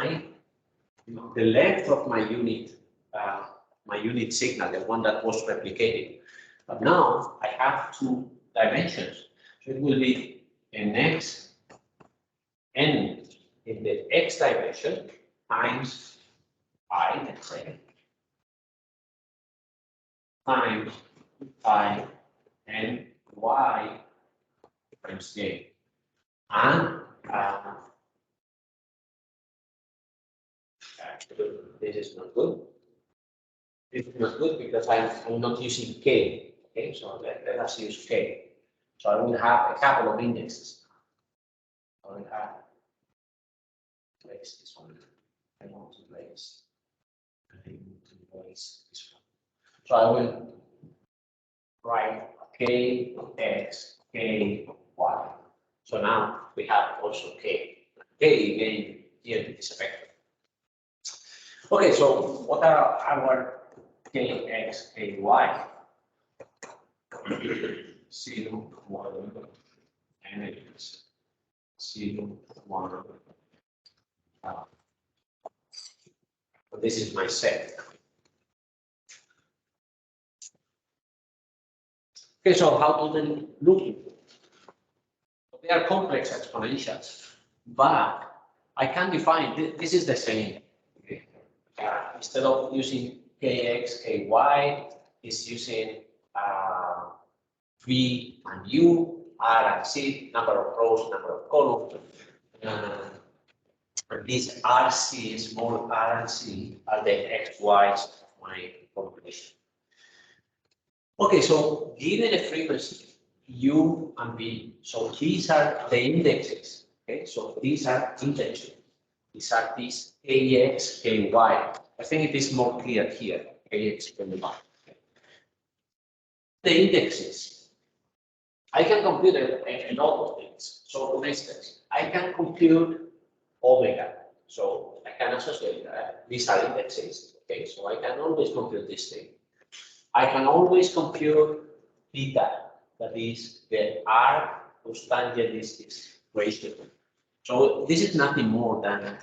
the length of my unit signal, the one that was replicated. But now I have 2 dimensions. So it will be an x, n in the x dimension times I, let's say, times pi n y times j. And this is not good. This is not good because I'm not using k. Okay, so let us use k. So I will have a couple of indexes. I will have place this one. I want to place. I need to place this one. So I will write k x k y. So now we have also k. K again here is a vector. Okay, so what are our kx, ky? 0, 1, and it is 0, 1. This is my set. Okay, so how do they look? They are complex exponentials, but I can define this is the same. Okay. Instead of using kx, ky, is using v and u, r and c, number of rows, number of columns. And these rc, small r and c, are the xy's of my calculation. Okay, so given a frequency u and v, so these are the indexes. Okay, so these are indexes. These are these kx, ky. I think it is more clear here. Kx, ky. The indexes. I can compute a lot of things. So, for instance, I can compute omega. So I can associate these are indexes. Okay, so I can always compute this thing. I can always compute theta, that is the r whose tangent is this ratio. So this is nothing more than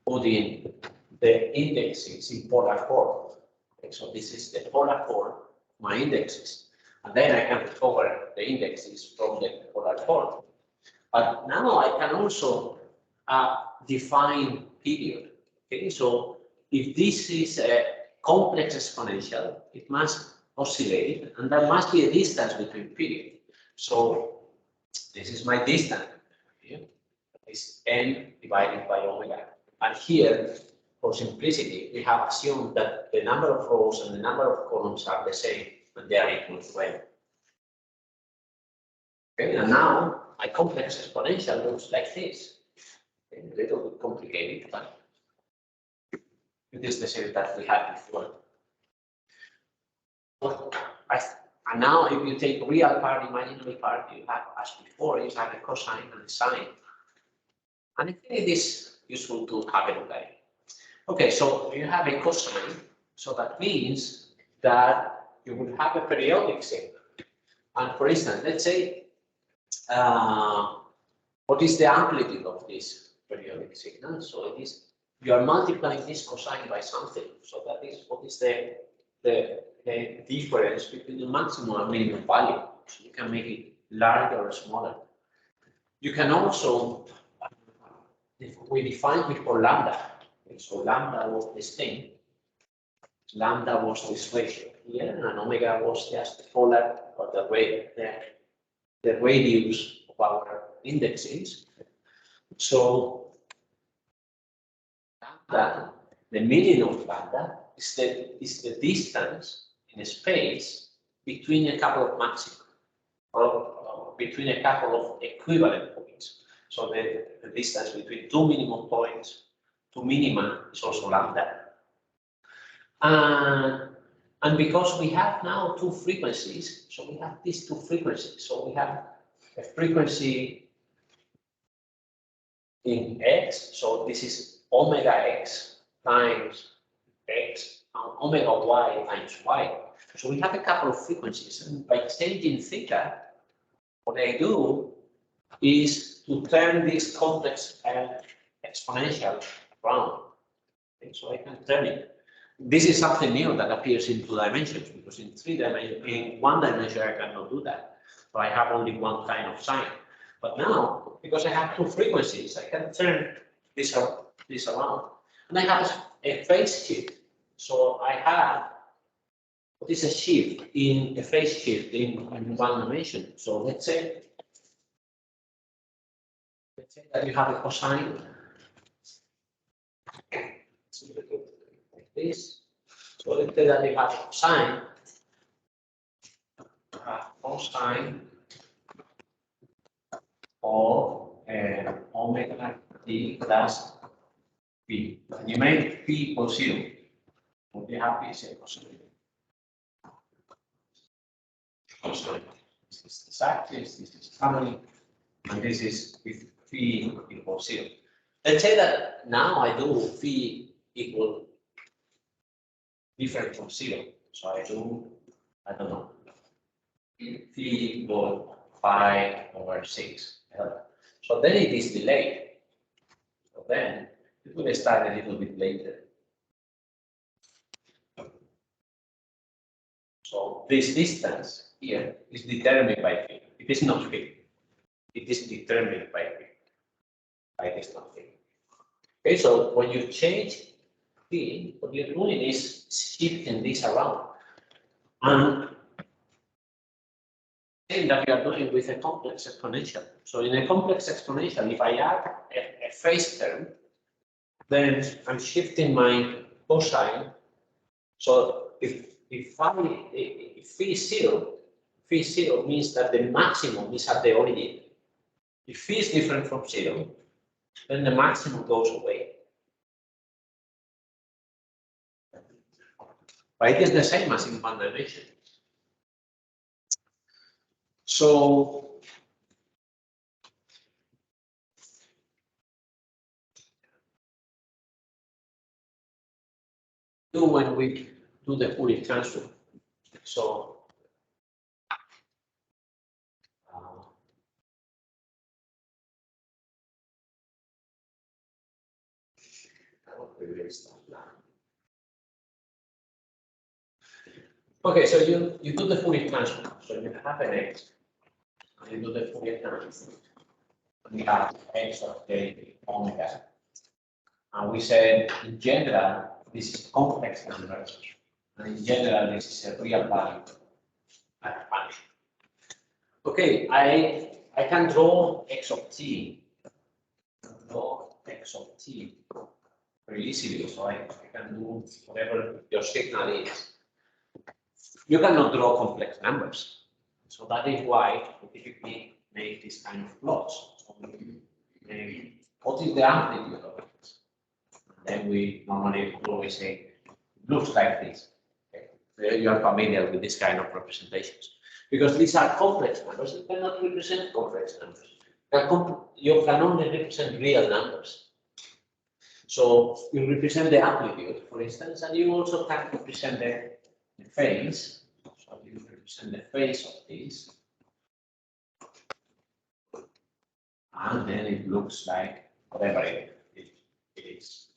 putting the indexes in polar form. Okay, so this is the polar form, my indexes. And then I can recover the indexes from the polar form. But now I can also define period. Okay, so if this is a complex exponential, it must oscillate, and there must be a distance between period. So this is my distance. Okay? It's n divided by omega. And here, for simplicity, we have assumed that the number of rows and the number of columns are the same, and they are equal to n. Okay, and now my complex exponential looks like this. Okay, a little bit complicated, but it is the same that we had before. And now if you take real part, imaginary part, you have, as before, you have a cosine and a sine. And I think it is useful to have a look at it. Okay, so you have a cosine, so that means that you would have a periodic signal. And for instance, let's say, what is the amplitude of this periodic signal? So it is, you are multiplying this cosine by something. So that is what is the difference between the maximum and minimum value. So you can make it larger or smaller. You can also, we defined before lambda. Okay, so lambda was this thing. Lambda was this ratio here, and omega was just the polar or the way there. the radius of our index is. So lambda, the meaning of lambda is the distance in a space between a couple of maxima, or between a couple of equivalent points. So the distance between two minimum points, two minima, is also lambda. And because we have now two frequencies, so we have these two frequencies. So we have a frequency in x, so this is omega x times x, and omega y times y. So we have a couple of frequencies, and by changing theta, what I do is to turn this complex exponential around. Okay, so I can turn it. This is something new that appears in 2 dimensions, because in 3 dimensions, in 1 dimension, I cannot do that. So I have only one kind of sign. But now, because I have two frequencies, I can turn this around. And I have a phase shift. So I have what is a shift in a phase shift in 1 dimension. So let's say that you have a cosine like this. So let's say that you have cosine of omega t plus p. And you make p equal 0. What you have is a cosine. This is this axis, this is family, and this is with phi equals 0. Let's say that now I do phi equal different from 0. So I do, I don't know, phi equal 5/6. So then it is delayed. So then it will start a little bit later. So this distance here is determined by phi. It is not phi. It is determined by phi. By this not phi. Okay, so when you change phi, what you're doing is shifting this around. And that you are doing with a complex exponential. So in a complex exponential, if I add a phase term, then I'm shifting my cosine. So if phi is 0, phi is 0 means that the maximum is at the origin. If phi is different from 0, then the maximum goes away. But it is the same as in 1 dimension. So when we do the Fourier transform. So okay, so you do the Fourier transform. So you have an x, and you do the Fourier transform. And you have x of k omega. And we said in general, this is complex numbers. And in general, this is a real value function. Okay, I can draw x of t. Draw x of t very easily. So I can do whatever your signal is. You cannot draw complex numbers. So that is why we typically make this kind of plots. So what is the amplitude of it? Then we normally always say, it looks like this. Okay. You are familiar with this kind of representations. Because these are complex numbers, you cannot represent complex numbers. You can only represent real numbers. So you represent the amplitude, for instance, and you also can represent the phase. So you represent the phase of this. And then it looks like whatever it is.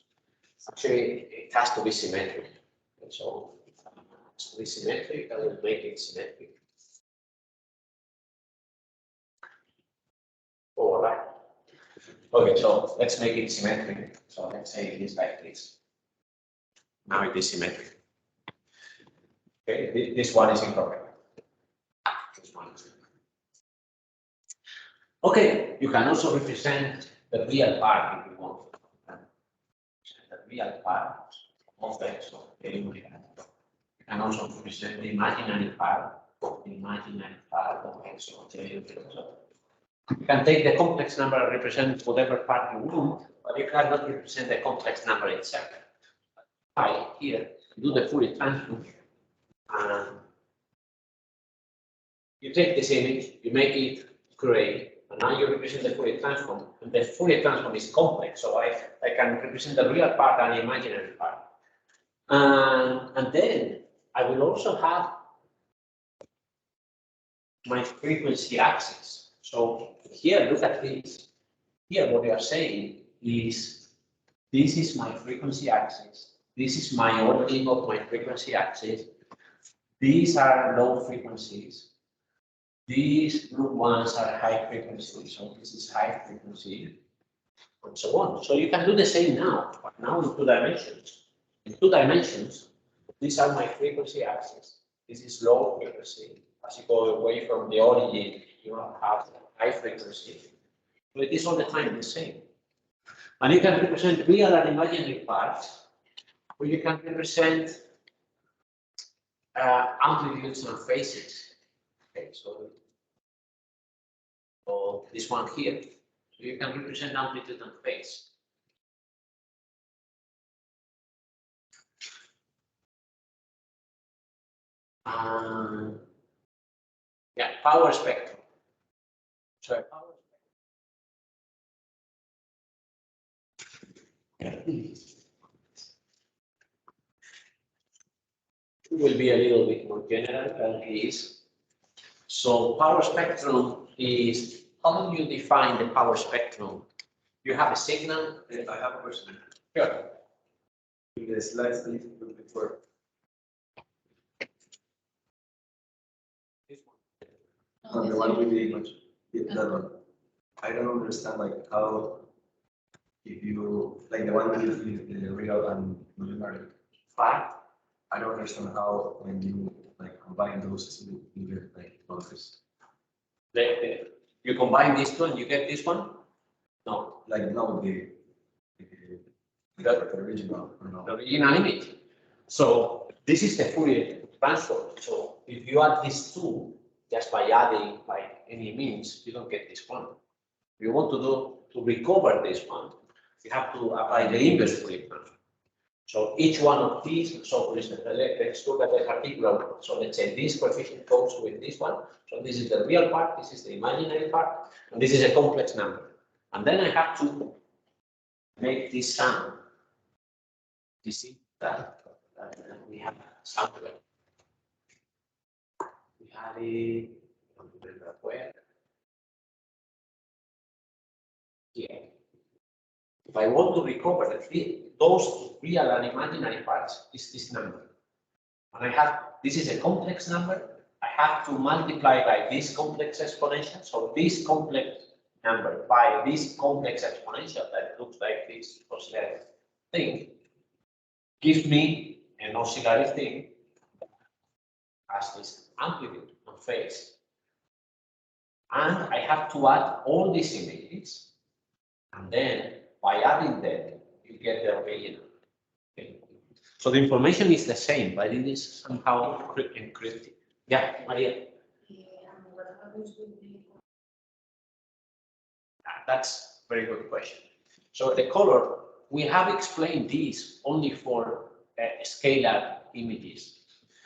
Actually, it has to be symmetric. And so it has to be symmetric, I will make it symmetric. All right. Okay, so let's make it symmetric. So let's say it is like this. Now it is symmetric. Okay, this one is incorrect. This one is incorrect. Okay, you can also represent the real part if you want. The real part of X of A. You can also represent the imaginary part of X of A. You can take the complex number and represent whatever part you want, but you cannot represent the complex number itself. Here, do the Fourier transform, and you take this image, you make it gray, and now you represent the Fourier transform, and the Fourier transform is complex, so I can represent the real part and the imaginary part. And then I will also have my frequency axis. So here, look at this. Here, what we are saying is, this is my frequency axis. This is my origin of my frequency axis. These are low frequencies. These group ones are high frequency. So this is high frequency, and so on. So you can do the same now, but now in 2 dimensions. In 2 dimensions, these are my frequency axis. This is low frequency. As you go away from the origin, you have high frequency. So it is all the time the same. And you can represent real and imaginary parts, or you can represent amplitudes and phases. Okay, so this one here. So you can represent amplitude and phase. Yeah, power spectrum. Sorry, power spectrum. It will be a little bit more general than it is. So power spectrum is, how do you define the power spectrum? You have a signal. I have a question. Sure. In the slides that you put before, This one. on the one with the image, that one, I don't understand like how, if you, like the one with the real and imaginary, Fine. I don't understand how when you like combine those two, you get like boundaries. You combine these two and you get this one? No, Like no, the original, or no? the original image. So this is the Fourier transform. So if you add these two, just by adding by any means, you don't get this one. If you want to recover this one, you have to apply the inverse Fourier transform. So each one of these, so for instance, let's look at the particular one. So let's say this coefficient goes with this one. So this is the real part, this is the imaginary part, and this is a complex number. And then I have to make this sum. You see that we have somewhere. We have it where? Here. If I want to recover those real and imaginary parts, is this number. And I have, this is a complex number. I have to multiply by this complex exponential. So this complex number by this complex exponential that looks like this oscillatory thing gives me an oscillatory thing as this amplitude and phase. And I have to add all these images, and then by adding them, you get the original. Okay. So the information is the same, but it is somehow encrypted. Yeah, Maria. That's a very good question. So the color, we have explained this only for scalar images.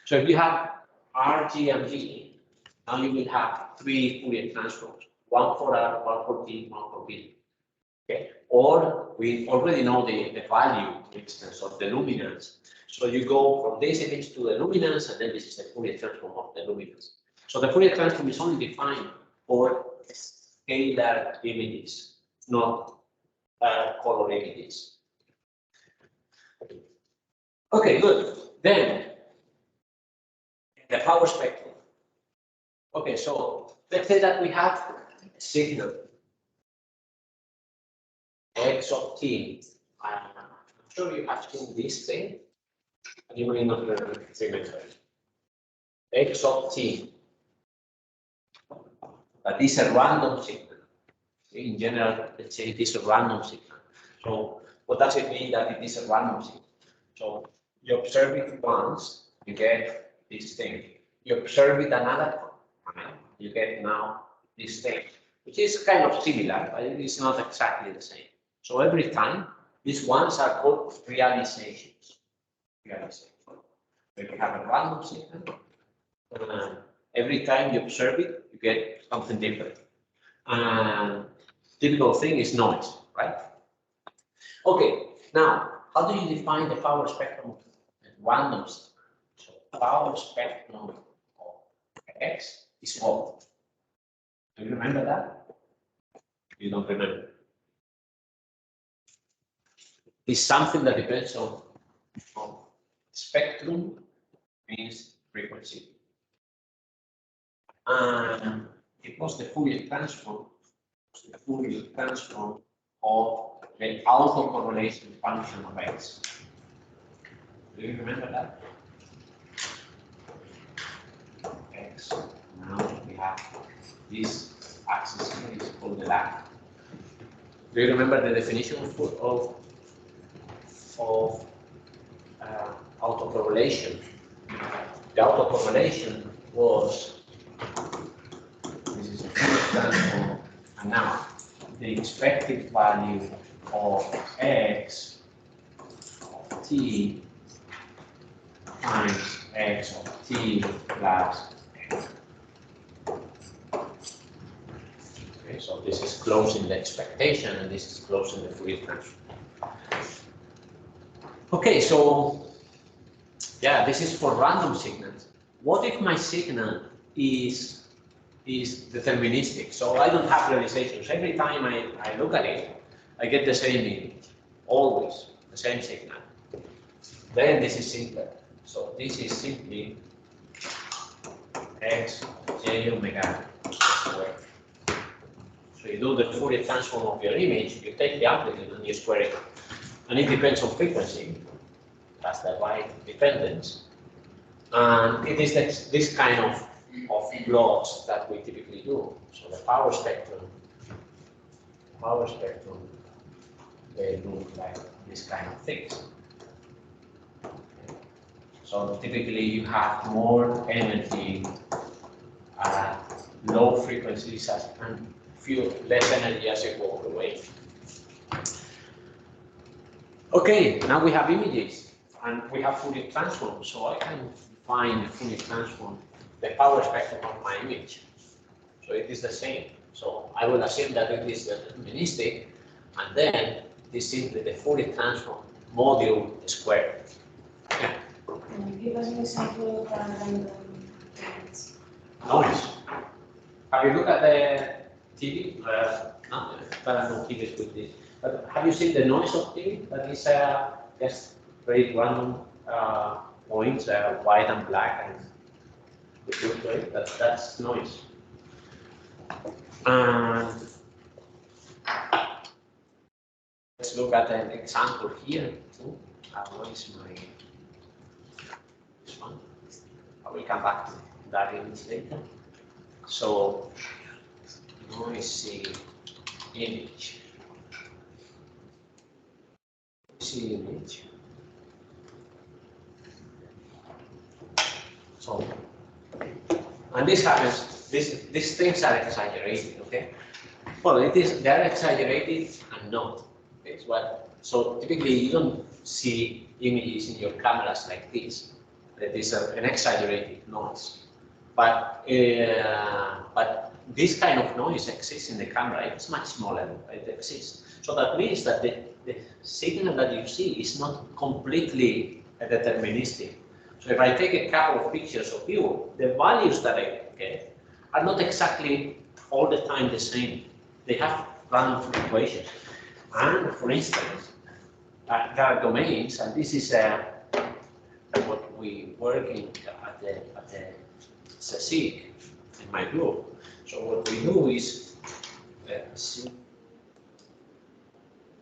So if you have R, G, and V, now you will have 3 Fourier transforms, one for R, one for T, one for V. Okay. Or we already know the value, for instance, of the luminance. So you go from this image to the luminance, and then this is the Fourier transform of the luminance. So the Fourier transform is only defined for scalar images, not color images. Okay, good. Then the power spectrum. Okay, so let's say that we have a signal X of t. I'm sure you have seen this thing. You may not remember X of t. That is a random signal. In general, let's say it is a random signal. So what does it mean that it is a random signal? So you observe it once, you get this thing. You observe it another time, you get now this thing, which is kind of similar, but it is not exactly the same. So every time, these ones are called realizations. If you have a random signal, every time you observe it, you get something different. Typical thing is noise, right? Okay, now, how do you define the power spectrum of random signal? So power spectrum of X is what? Do you remember that? You don't remember. It's something that depends on spectrum, means frequency. And it was the Fourier transform of the autocorrelation function of X. Do you remember that? X. Now we have this axis here is called the lag. Do you remember the definition of autocorrelation? The autocorrelation was, this is a Fourier transform, and now the expected value of X of t times X of t plus X. Okay, so this is closing the expectation and this is closing the Fourier transform. Okay, so yeah, this is for random signals. What if my signal is deterministic? So I don't have realizations. Every time I look at it, I get the same image, always the same signal. Then this is simpler. So this is simply X j omega squared. So you do the Fourier transform of your image, you take the amplitude and you square it. And it depends on frequency. That's the right dependence. And it is this kind of plots that we typically do. So the power spectrum, they look like this kind of things. So typically you have more energy at low frequencies and less energy as you walk away. Okay, now we have images and we have Fourier transform, so I can find the Fourier transform, the power spectrum of my image. So it is the same. So I will assume that it is deterministic, and then this is simply the Fourier transform module squared. Yeah. Can you give us an example of random Noise. Have you looked at the TV? No, there are no TVs with this. But have you seen the noise of TV? That is just very random points, white and black, and it looks great. That's noise. Let's look at an example here too. What is my this one? I will come back to that image later. So noisy image. See image. So, and this happens. These things are exaggerated. Okay. Well, they are exaggerated and not. Okay. So typically you don't see images in your cameras like this. That is an exaggerated noise. But this kind of noise exists in the camera. It's much smaller, but it exists. So that means that the signal that you see is not completely deterministic. So if I take a couple of pictures of you, the values that I get are not exactly all the time the same. They have random fluctuations. And for instance, there are domains, and this is what we work in at the CSIC in my group. So what we do is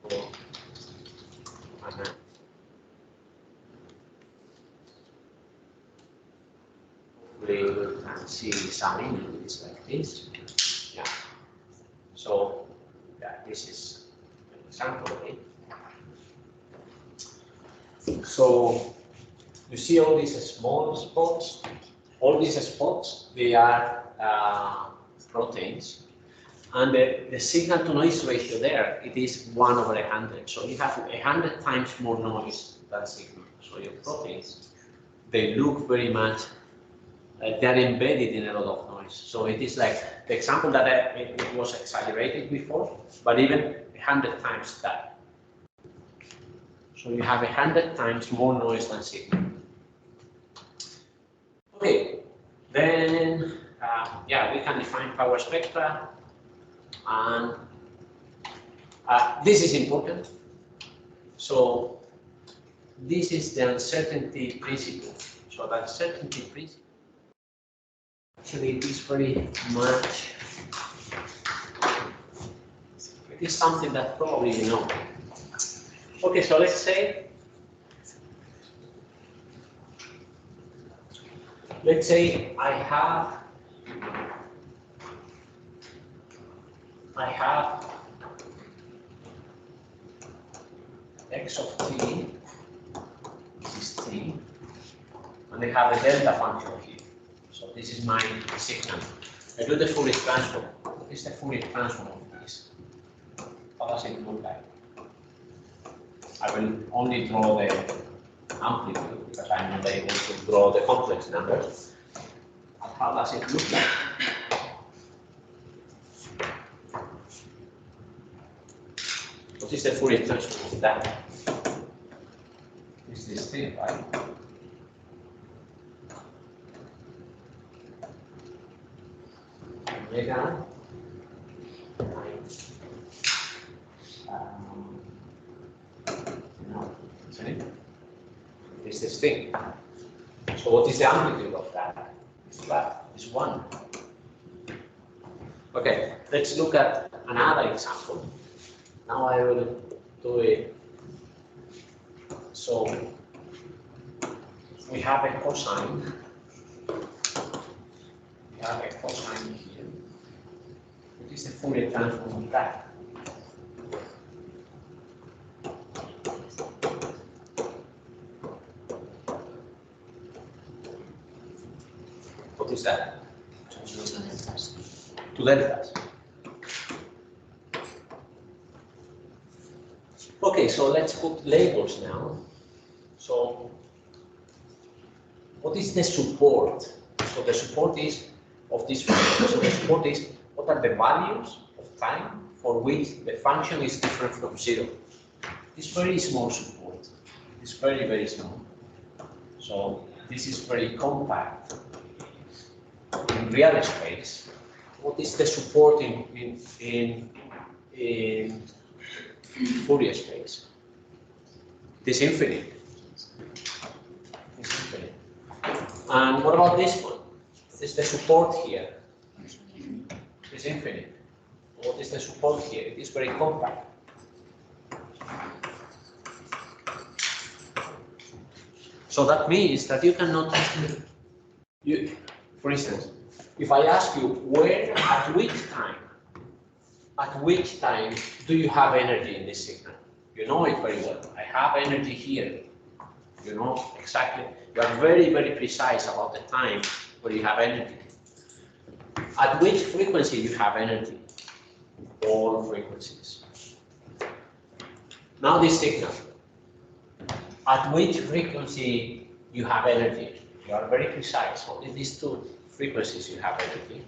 hopefully we can see some images like this. Yeah. So this is an example of it. So you see all these small spots. All these spots, they are proteins. And the signal to noise ratio there, it is 1/100. So you have 100 times more noise than signal. So your proteins, they look very much, they're embedded in a lot of noise. So it is like the example that it was exaggerated before, but even 100 times that. So you have 100 times more noise than signal. Okay, then yeah, we can define power spectra, and this is important. So this is the uncertainty principle. So the uncertainty principle actually is very much, it is something that probably you know. Okay, so let's say I have x of t, this is t, and I have a delta function here. So this is my signal. I do the Fourier transform. What is the Fourier transform of this? How does it look like? I will only draw the amplitude because I'm not able to draw the complex numbers. And how does it look like? What is the Fourier transform of that? It's this thing, right? Omega times no, isn't it? It's this thing. So what is the amplitude of that? It's flat. It's 1. Okay, let's look at another example. Now I will do it. So we have a cosine. We have a cosine here. What is the Fourier transform of that? What is that? Two deltas. Okay, so let's put labels now. So what is the support? So the support is of this function. So the support is what are the values of time for which the function is different from 0. It's very small support. It's very, very small. So this is very compact. In real space, what is the support in Fourier space? It is infinite. It's infinite. And what about this one? What is the support here? It is infinite. What is the support here? It is very compact. So that means that you cannot, for instance, if I ask you at which time do you have energy in this signal? You know it very well. I have energy here. You know exactly. You are very, very precise about the time where you have energy. At which frequency you have energy? All frequencies. Now this signal. At which frequency you have energy? You are very precise. Only these two frequencies you have energy.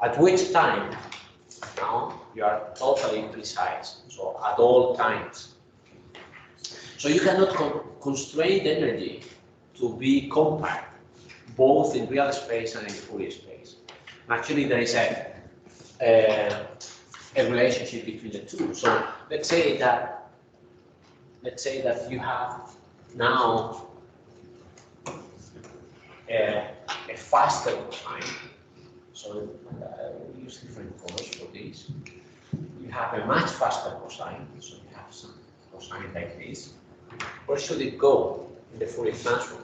At which time? Now you are totally precise. So at all times. So you cannot constrain energy to be compact, both in real space and in Fourier space. Actually, there is a relationship between the two. So let's say that you have now a faster cosine. So we use different colors for this. You have a much faster cosine. So you have some cosine like this. Where should it go in the Fourier transform?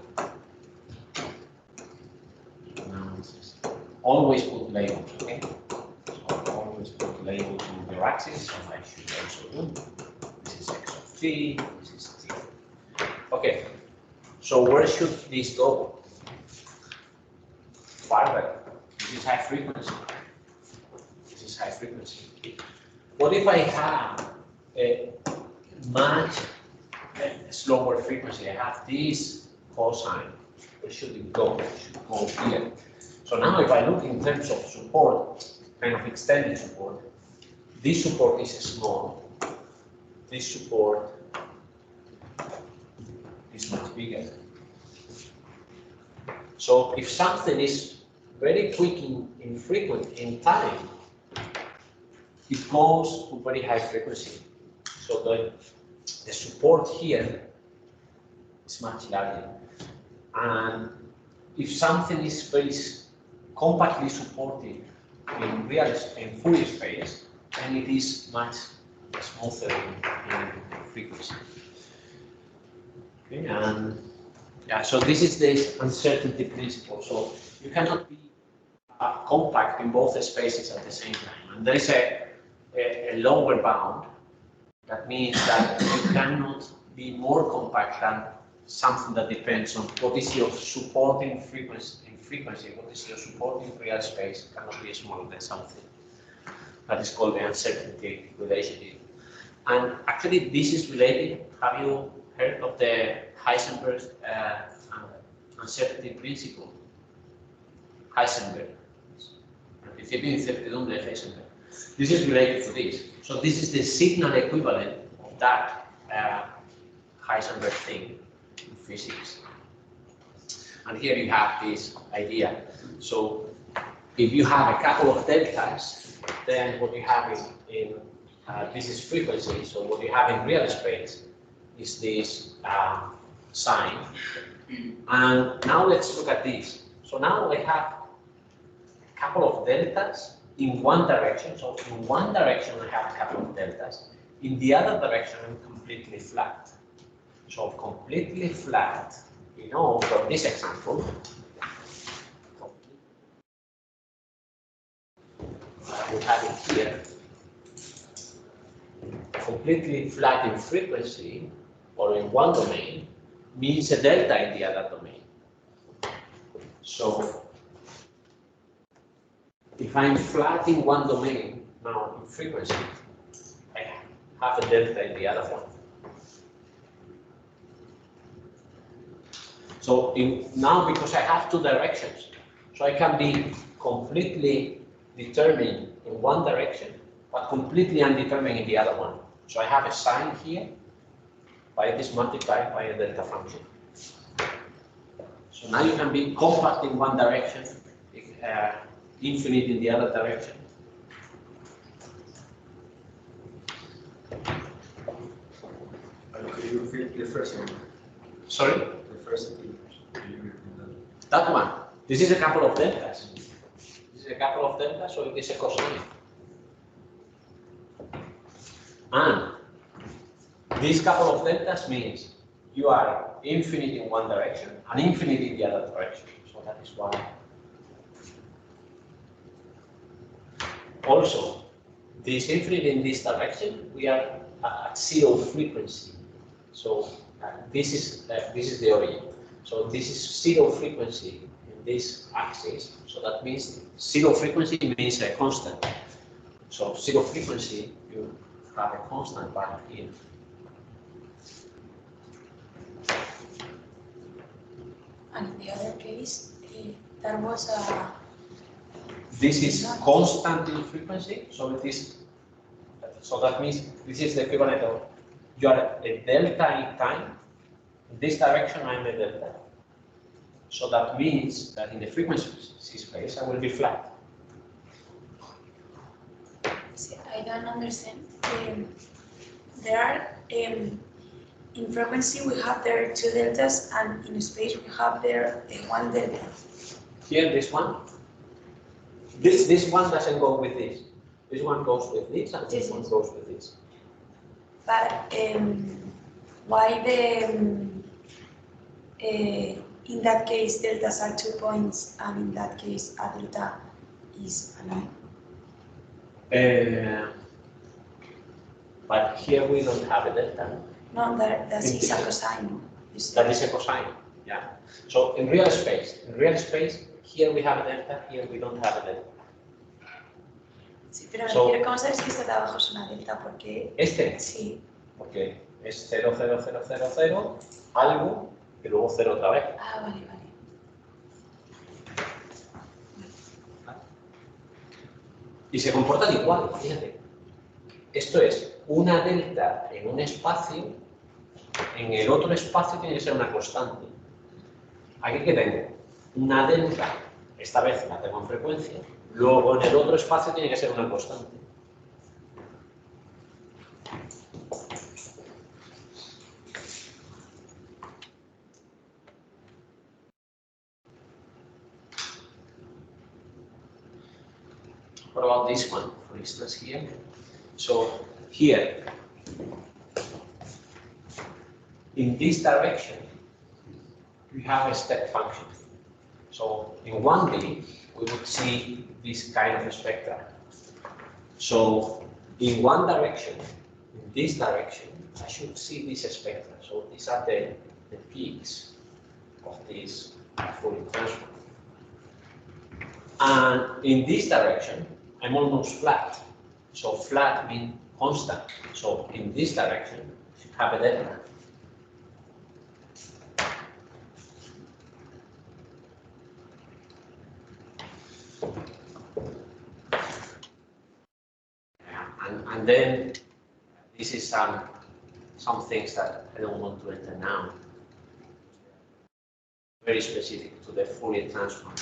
Always put labels, okay? So always put labels in the axis, so I should also do. This is x of t, this is t. Okay, so where should this go? Farther. This is high frequency. This is high frequency. What if I have a much slower frequency? I have this cosine. Where should it go? It should go here. So now if I look in terms of support, kind of extended support, this support is small. This support is much bigger. So if something is very quick in frequency, in time, it goes to very high frequency. So the support here is much larger. And if something is very compactly supported in Fourier space, then it is much smoother in frequency. Okay, and yeah, so this is the uncertainty principle. So you cannot be compact in both the spaces at the same time. And there is a lower bound. That means that you cannot be more compact than something that depends on what is your supporting frequency, what is your supporting real space, cannot be smaller than something. That is called the uncertainty relationship. And actually this is related, have you heard of the Heisenberg uncertainty principle? Heisenberg. Principio de incertidumbre de Heisenberg. This is related to this. So this is the signal equivalent of that Heisenberg thing in physics. And here you have this idea. So if you have a couple of deltas, then what you have in this is frequency. So what you have in real space is this sign. And now let's look at this. So now I have a couple of deltas in one direction. So in one direction I have a couple of deltas. In the other direction I'm completely flat. So completely flat, you know, from this example, we have it here, completely flat in frequency or in one domain means a delta in the other domain. So if I'm flat in one domain now in frequency, I have a delta in the other one. So now, because I have two directions, so I can be completely determined in one direction, but completely undetermined in the other one. So I have a sign here, but it is multiplied by a delta function. So now you can be compact in one direction, infinite in the other direction. Could you repeat the first one? Sorry? The first one. Could you repeat that? That one. This is a couple of deltas. This is a couple of deltas, so it is a cosine. And this couple of deltas means you are infinite in one direction and infinite in the other direction. So that is why. Also, this infinite in this direction, we are at zero frequency. So this is the origin. So this is zero frequency in this axis. So that means zero frequency means a constant. So zero frequency, you have a constant value here. And in the other case, there was a... This is constant in frequency, so it is. So that means this is the equivalent of you are a delta in time. In this direction, I'm a delta. So that means that in the frequency space, I will be flat. See, I don't understand. There are in frequency we have there two deltas, and in space we have there one delta. Here, this one. This one doesn't go with this. This one goes with this, and this one goes with this. But why in that case deltas are 2 points, and in that case a delta is a line? But here we don't have a delta. No, that is a cosine. That is a cosine. Yeah. So in real space, here we have a delta, here we don't have a delta. Sí, pero So- ¿cómo sabes que este de abajo es una delta? Porque Este, sí. porque es 0, 0, 0, 0, 0, algo, y luego 0 otra vez. Ah, vale, vale. Y se comportan igual, fíjate. Esto es una delta en un espacio, en el otro espacio tiene que ser una constante. Aquí que tengo una delta, esta vez la tengo en frecuencia, luego en el otro espacio tiene que ser una constante. What about this one, for instance, here? So here, in this direction, we have a step function. So in 1D, we would see this kind of spectra. So in one direction, in this direction, I should see this spectra. So these are the peaks of this Fourier transform. And in this direction, I'm almost flat. So flat means constant. So in this direction, I should have a delta. And then this is some things that I don't want to enter now. Very specific to the Fourier transform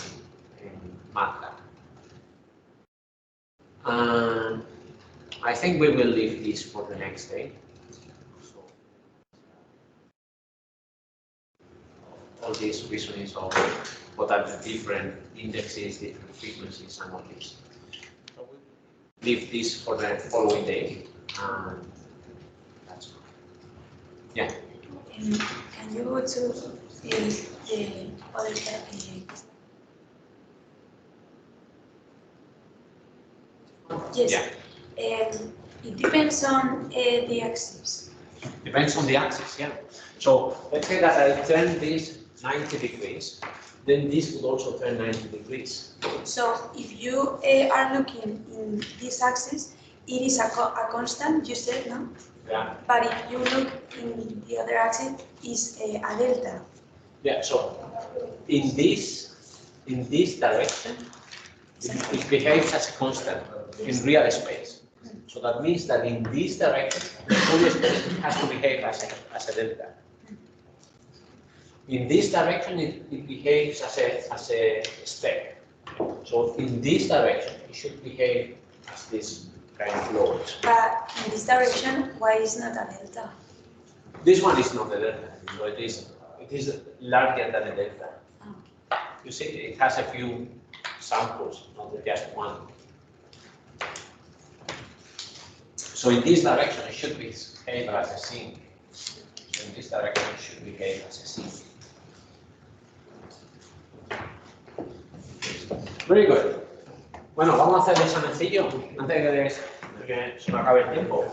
in MATLAB. And I think we will leave this for the next day. So, all these reasonings of what are the different indexes, different frequencies, and all this. So we'll leave this for the following day. And that's all. Yeah. Can you go to the other Yes. Yeah. It depends on the axis. Depends on the axis, yeah. So let's say that I turn this 90 degrees, then this would also turn 90 degrees. So if you are looking in this axis, it is a constant, you said, no? Yeah. But if you look in the other axis, it's a delta. Yeah. So in this direction, it behaves as a constant in real space. So that means that in this direction, the Fourier space has to behave as a delta. In this direction, it behaves as a step. So in this direction, it should behave as this kind of load. But in this direction, why is not a delta? This one is not a delta, so it is larger than a delta. Oh. You see, it has a few samples, not just one. So in this direction, it should behave as a sink. So in this direction, it should behave as a sink. Very good. Bueno, vamos a hacer el examencillo antes de que se me acabe el tiempo.